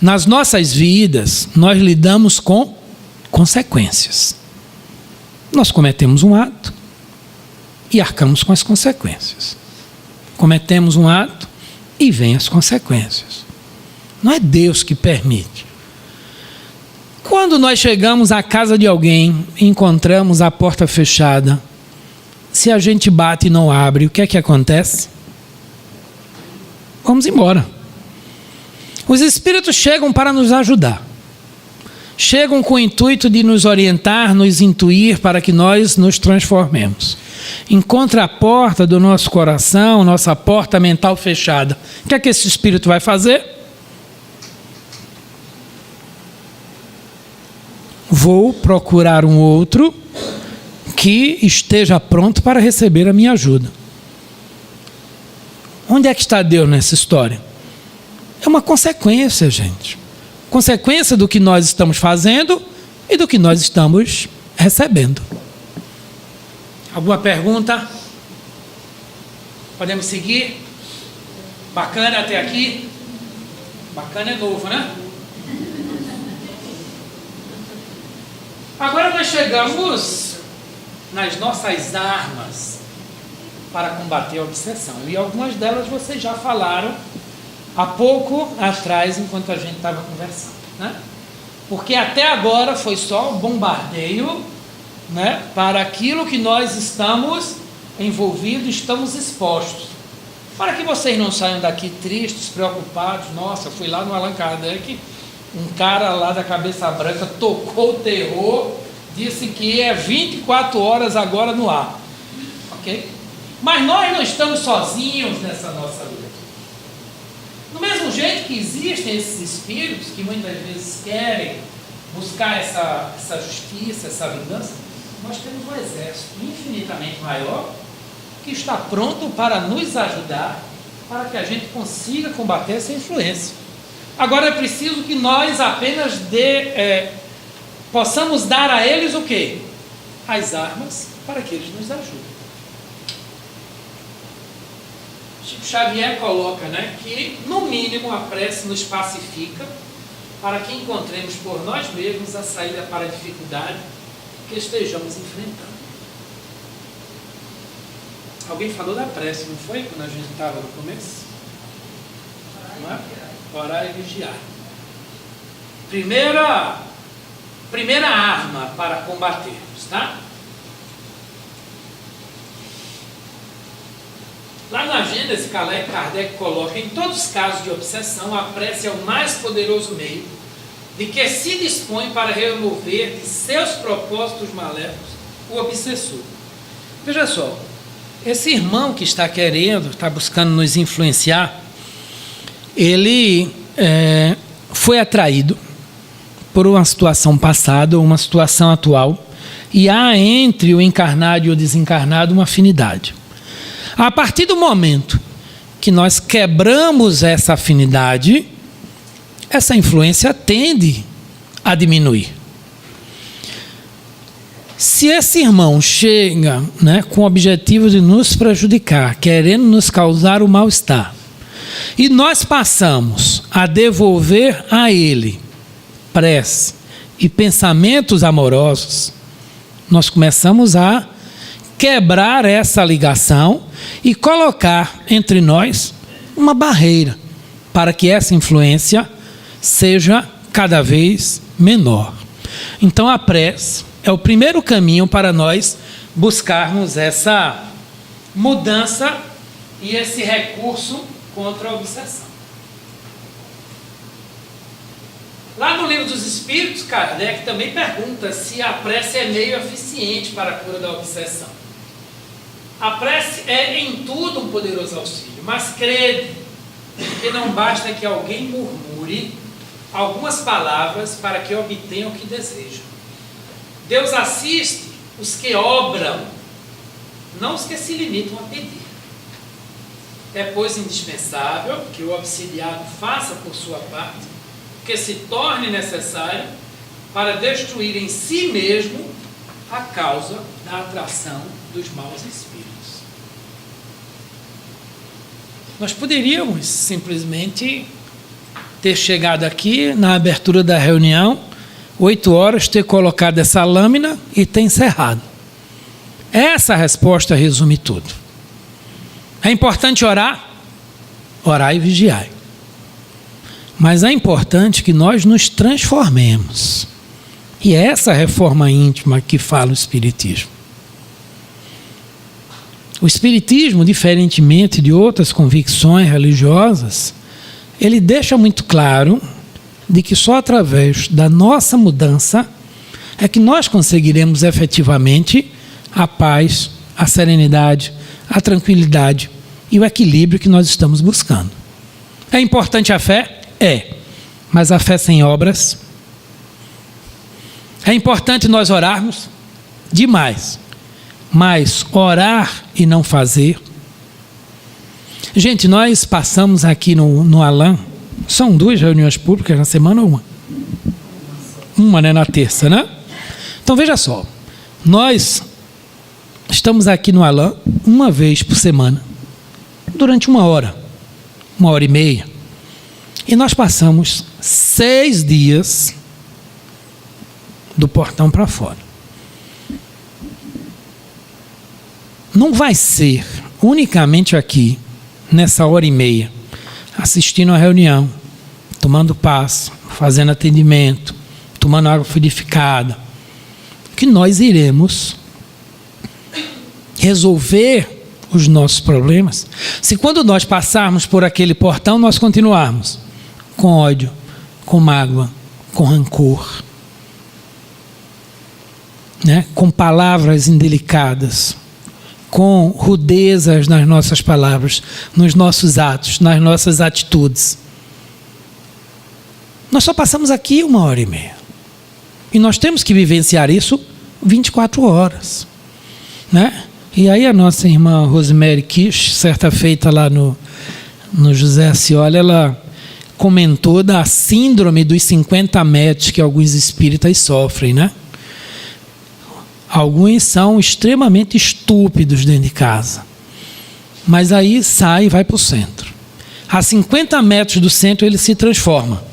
Nas nossas vidas, nós lidamos com consequências. Nós cometemos um ato e arcamos com as consequências. Cometemos um ato e vêm as consequências. Não é Deus que permite. Quando nós chegamos à casa de alguém e encontramos a porta fechada, se a gente bate e não abre, o que é que acontece? Vamos embora. Os espíritos chegam para nos ajudar. Chegam com o intuito de nos orientar, nos intuir para que nós nos transformemos. Encontra a porta do nosso coração, nossa porta mental fechada. O que é que esse espírito vai fazer? Vou procurar um outro que esteja pronto para receber a minha ajuda. Onde é que está Deus nessa história? É uma consequência, gente. Consequência do que nós estamos fazendo e do que nós estamos recebendo. Alguma pergunta? Podemos seguir? Bacana até aqui? Bacana é novo, né? Agora nós chegamos nas nossas armas para combater a obsessão. E algumas delas vocês já falaram há pouco atrás, enquanto a gente estava conversando, né? Porque até agora foi só um bombardeio, né, para aquilo que nós estamos envolvidos, estamos expostos. Para que vocês não saiam daqui tristes, preocupados. Nossa, eu fui lá no Allan Kardec, um cara lá da cabeça branca tocou o terror, disse que é 24 horas agora no ar. Ok? Mas nós não estamos sozinhos nessa nossa luta. Do mesmo jeito que existem esses espíritos que muitas vezes querem buscar essa justiça, essa vingança, nós temos um exército infinitamente maior que está pronto para nos ajudar, para que a gente consiga combater essa influência. Agora é preciso que nós apenas possamos dar a eles o quê? As armas para que eles nos ajudem. Chico Xavier coloca, né, que no mínimo a prece nos pacifica para que encontremos por nós mesmos a saída para a dificuldade que estejamos enfrentando. Alguém falou da prece, não foi? Quando a gente estava no começo? Não é? Orar e vigiar. Primeira arma para combatermos, tá? Lá na Gênesis, Kardec coloca: em todos os casos de obsessão, a prece é o mais poderoso meio de que se dispõe para remover de seus propósitos maléficos o obsessor. Veja só, esse irmão que está buscando nos influenciar, ele foi atraído por uma situação passada ou uma situação atual, e há entre o encarnado e o desencarnado uma afinidade. A partir do momento que nós quebramos essa afinidade, essa influência tende a diminuir. Se esse irmão chega, né, com o objetivo de nos prejudicar, querendo nos causar o mal-estar, e nós passamos a devolver a ele prece e pensamentos amorosos, nós começamos a quebrar essa ligação e colocar entre nós uma barreira para que essa influência seja cada vez menor. Então a prece é o primeiro caminho para nós buscarmos essa mudança e esse recurso contra a obsessão. Lá no Livro dos Espíritos, Kardec também pergunta se a prece é meio eficiente para a cura da obsessão. A prece é em tudo um poderoso auxílio, mas crede que não basta que alguém murmure algumas palavras para que obtenha o que deseja. Deus assiste os que obram, não os que se limitam a pedir. É, pois, indispensável que o obsidiado faça por sua parte o que se torne necessário para destruir em si mesmo a causa da atração dos maus espíritos. Nós poderíamos simplesmente ter chegado aqui na abertura da reunião, 8 horas, ter colocado essa lâmina e ter encerrado. Essa resposta resume tudo. É importante orar? Orar e vigiar. Mas é importante que nós nos transformemos. E é essa reforma íntima que fala o Espiritismo. O Espiritismo, diferentemente de outras convicções religiosas, ele deixa muito claro de que só através da nossa mudança é que nós conseguiremos efetivamente a paz, a serenidade, a tranquilidade e o equilíbrio que nós estamos buscando. É importante a fé? É. Mas a fé sem obras? É importante nós orarmos? Demais. Mas orar e não fazer? Gente, nós passamos aqui no Allan, são 2 reuniões públicas na semana ou uma? Uma, né, na terça, né? Então veja só, nós estamos aqui no Allan uma vez por semana, durante 1 hora, 1h30, e nós passamos 6 dias do portão para fora. não vai ser unicamente aqui, nessa hora e meia, assistindo a reunião, tomando passe, fazendo atendimento, tomando água fluidificada, que nós iremos resolver os nossos problemas. Se quando nós passarmos por aquele portão, nós continuarmos com ódio, com mágoa, com rancor, né? Com palavras indelicadas, com rudezas nas nossas palavras, nos nossos atos, nas nossas atitudes. Nós só passamos aqui 1h30. E nós temos que vivenciar isso 24 horas. Né? E aí a nossa irmã Rosemary Kish, certa feita lá no José Ascioli, ela comentou da síndrome dos 50 metros que alguns espíritas sofrem, né? Alguns são extremamente estúpidos dentro de casa, mas aí sai e vai para o centro. A 50 metros do centro ele se transforma.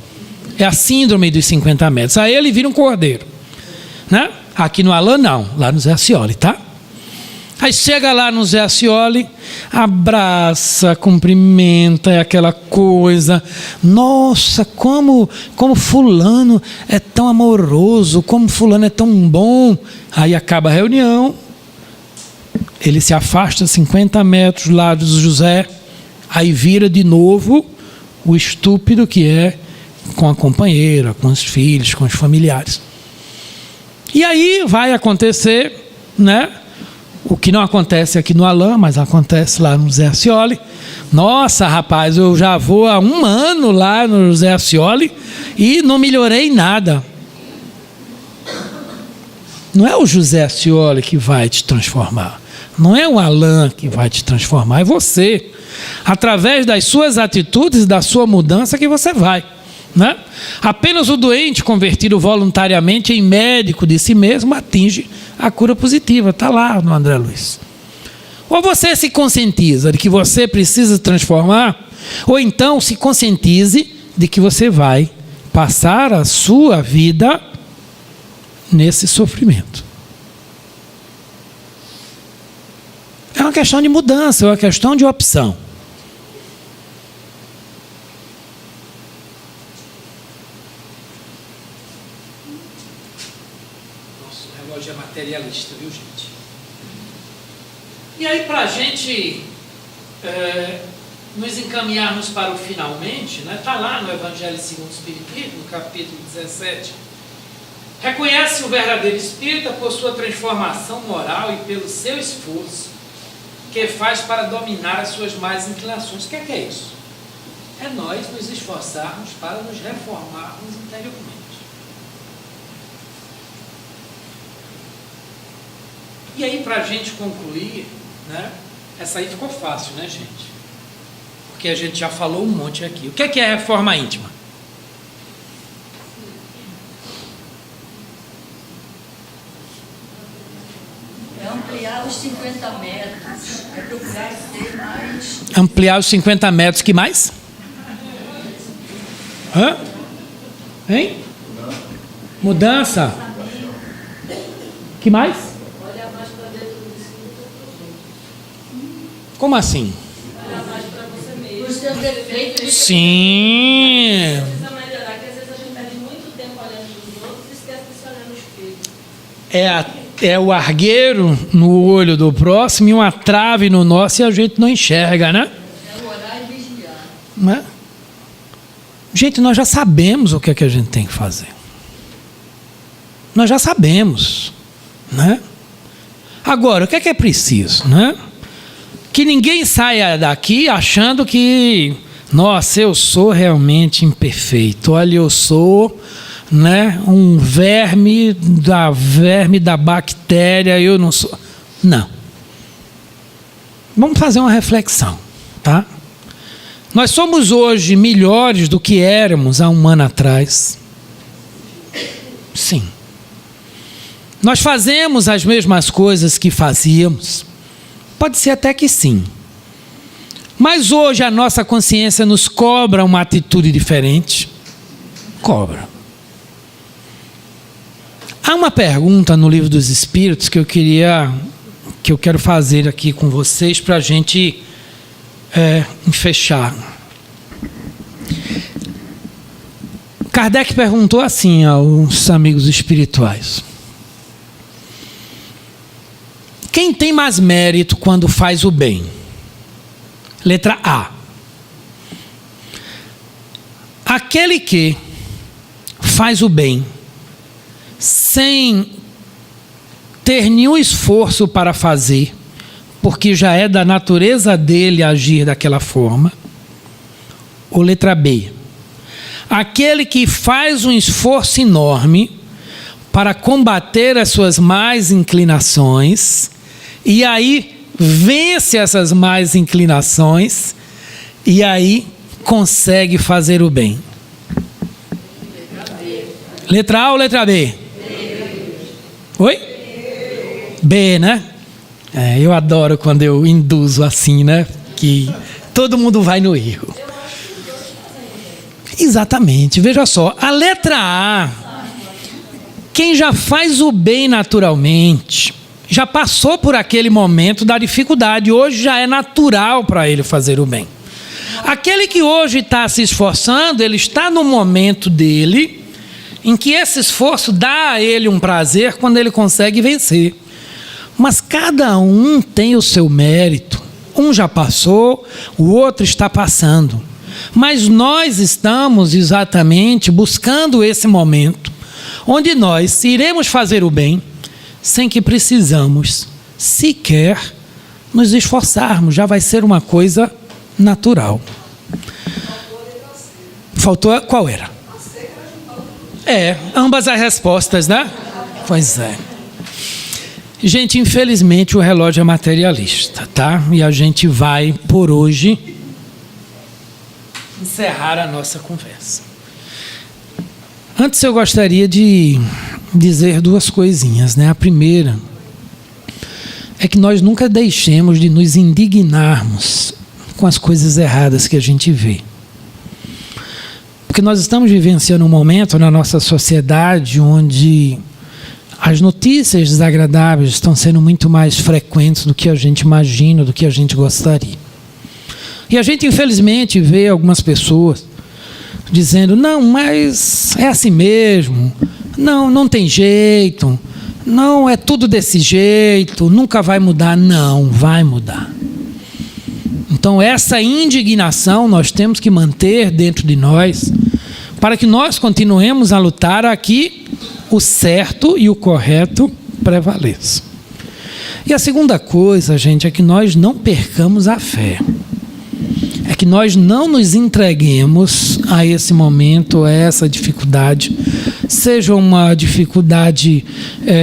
É a síndrome dos 50 metros. Aí ele vira um cordeiro, né? Aqui no Alain não, lá no Zé Ascioli, tá? Aí chega lá no Zé Ascioli, abraça, cumprimenta, é aquela coisa. Nossa, como fulano é tão amoroso, como fulano é tão bom. Aí acaba a reunião, ele se afasta 50 metros lá do José, aí vira de novo o estúpido que é com a companheira, com os filhos, com os familiares. E aí vai acontecer, né? O que não acontece aqui no Alain, mas acontece lá no José Ascioli. Nossa, rapaz, eu já vou há 1 ano lá no José Ascioli e não melhorei nada. Não é o José Ascioli que vai te transformar. Não é o Alain que vai te transformar, é você. Através das suas atitudes e da sua mudança que você vai. Né? Apenas o doente convertido voluntariamente em médico de si mesmo atinge a cura positiva. Está lá no André Luiz. Ou você se conscientiza de que você precisa transformar, ou então se conscientize de que você vai passar a sua vida nesse sofrimento. É uma questão de mudança, é uma questão de opção. É materialista, viu, gente? E aí, para a gente nos encaminharmos para o finalmente, né? Está lá no Evangelho segundo o Espiritismo, no capítulo 17. Reconhece o verdadeiro espírita por sua transformação moral e pelo seu esforço que faz para dominar as suas más inclinações. O que é isso? É nós nos esforçarmos para nos reformarmos interiormente. E aí, para a gente concluir, né? Essa aí ficou fácil, né, gente? Porque a gente já falou um monte aqui. O que é reforma íntima? É ampliar os 50 metros. É procurar ser mais... Ampliar os 50 metros, que mais? Hã? Hein? Mudança. Que mais? Como assim? Os seus defeitos. Sim. Precisa melhorar, que às vezes a gente perde muito tempo olhando para os outros e esquece de se olhar no espelho. É o argueiro no olho do próximo e uma trave no nosso e a gente não enxerga, né? É o orar e vigiar. Né? Gente, nós já sabemos o que é que a gente tem que fazer. Nós já sabemos, né? Agora, o que é preciso, né? Que ninguém saia daqui achando que, nossa, eu sou realmente imperfeito. Olha, eu sou, né, um verme da bactéria, eu não sou. Não. Vamos fazer uma reflexão, tá? Nós somos hoje melhores do que éramos há 1 ano atrás. Sim. Nós fazemos as mesmas coisas que fazíamos. Pode ser até que sim. Mas hoje a nossa consciência nos cobra uma atitude diferente. Cobra. Há uma pergunta no Livro dos Espíritos que eu queria que eu quero fazer aqui com vocês para a gente fechar. Kardec perguntou assim aos amigos espirituais: quem tem mais mérito quando faz o bem? Letra A: aquele que faz o bem sem ter nenhum esforço para fazer, porque já é da natureza dele agir daquela forma. Ou letra B: aquele que faz um esforço enorme para combater as suas más inclinações, e aí vence essas más inclinações, e aí consegue fazer o bem. Letra A ou letra B? Oi? B, né? Eu adoro quando eu induzo assim, né? Que todo mundo vai no erro. Exatamente, veja só, a letra A, quem já faz o bem naturalmente, já passou por aquele momento da dificuldade, hoje já é natural para ele fazer o bem. Aquele que hoje está se esforçando, ele está no momento dele, em que esse esforço dá a ele um prazer quando ele consegue vencer. Mas cada um tem o seu mérito, um já passou, o outro está passando. Mas nós estamos exatamente buscando esse momento, onde nós iremos fazer o bem, sem que precisamos sequer nos esforçarmos, já vai ser uma coisa natural. Faltou qual era? Ambas as respostas, né? Pois é. Gente, infelizmente o relógio é materialista, tá? E a gente vai, por hoje, encerrar a nossa conversa. Antes eu gostaria de dizer duas coisinhas, né? A primeira é que nós nunca deixemos de nos indignarmos com as coisas erradas que a gente vê. Porque nós estamos vivenciando um momento na nossa sociedade onde as notícias desagradáveis estão sendo muito mais frequentes do que a gente imagina, do que a gente gostaria. E a gente, infelizmente, vê algumas pessoas dizendo: não, mas é assim mesmo, não tem jeito, não é tudo desse jeito, nunca vai mudar. Não, vai mudar. Então, essa indignação nós temos que manter dentro de nós, para que nós continuemos a lutar aqui, o certo e o correto prevaleçam. E a segunda coisa, gente, é que nós não percamos a fé. É que nós não nos entreguemos a esse momento, a essa dificuldade, seja uma dificuldade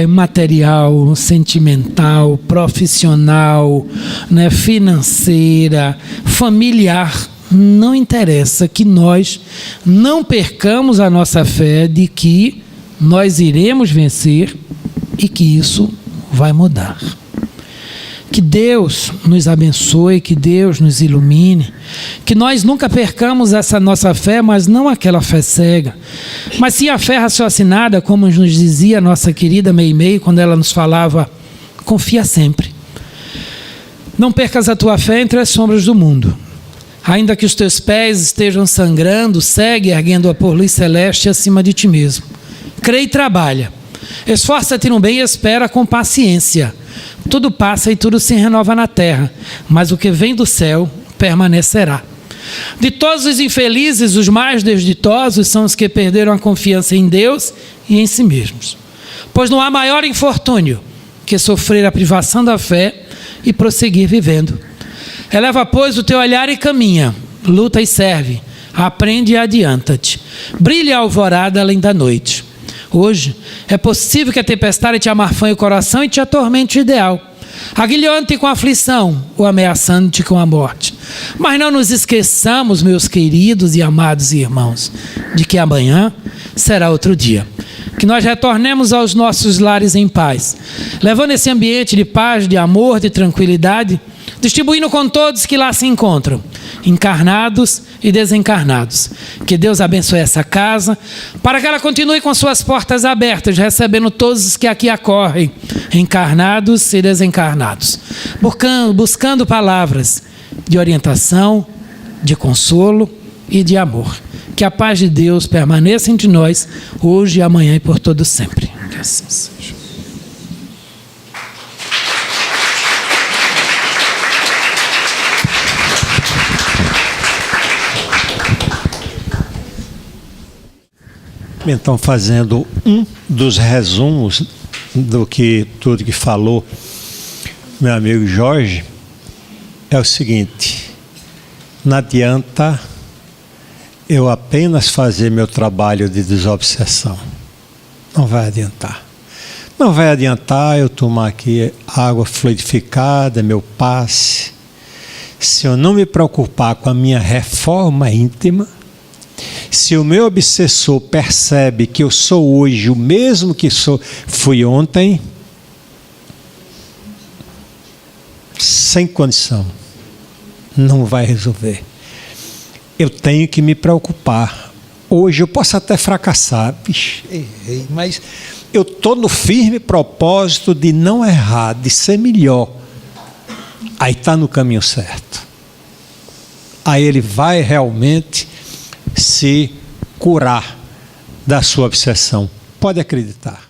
material, sentimental, profissional, né, financeira, familiar. Não interessa, que nós não percamos a nossa fé de que nós iremos vencer e que isso vai mudar. Que Deus nos abençoe, que Deus nos ilumine, que nós nunca percamos essa nossa fé, mas não aquela fé cega, mas sim a fé raciocinada, como nos dizia a nossa querida Meimei, quando ela nos falava: confia sempre. Não percas a tua fé entre as sombras do mundo. Ainda que os teus pés estejam sangrando, segue erguendo-a por luz celeste acima de ti mesmo. Crê e trabalha. Esforça-te no bem e espera com paciência. Tudo passa e tudo se renova na terra, mas o que vem do céu permanecerá. De todos os infelizes, os mais desditosos são os que perderam a confiança em Deus e em si mesmos. Pois não há maior infortúnio que sofrer a privação da fé e prosseguir vivendo. Eleva, pois, o teu olhar e caminha, luta e serve, aprende e adianta-te. Brilha a alvorada além da noite. Hoje é possível que a tempestade te amarfanhe o coração e te atormente o ideal, aguilhando-te com a aflição ou ameaçando-te com a morte. Mas não nos esqueçamos, meus queridos e amados irmãos, de que amanhã será outro dia. Que nós retornemos aos nossos lares em paz, levando esse ambiente de paz, de amor, de tranquilidade, distribuindo com todos que lá se encontram, encarnados e desencarnados. Que Deus abençoe essa casa, para que ela continue com suas portas abertas, recebendo todos os que aqui acorrem, encarnados e desencarnados, buscando palavras de orientação, de consolo e de amor. Que a paz de Deus permaneça entre nós, hoje, amanhã e por todo sempre. Que assim seja. Então, fazendo um dos resumos do que tudo que falou meu amigo Jorge, é o seguinte: não adianta eu apenas fazer meu trabalho de desobsessão. Não vai adiantar. Não vai adiantar eu tomar aqui água fluidificada, meu passe, se eu não me preocupar com a minha reforma íntima. Se o meu obsessor percebe que eu sou hoje o mesmo que fui ontem, sem condição, não vai resolver. Eu tenho que me preocupar. Hoje eu posso até fracassar, mas eu estou no firme propósito de não errar, de ser melhor. Aí está no caminho certo. Aí ele vai realmente se curar da sua obsessão. Pode acreditar.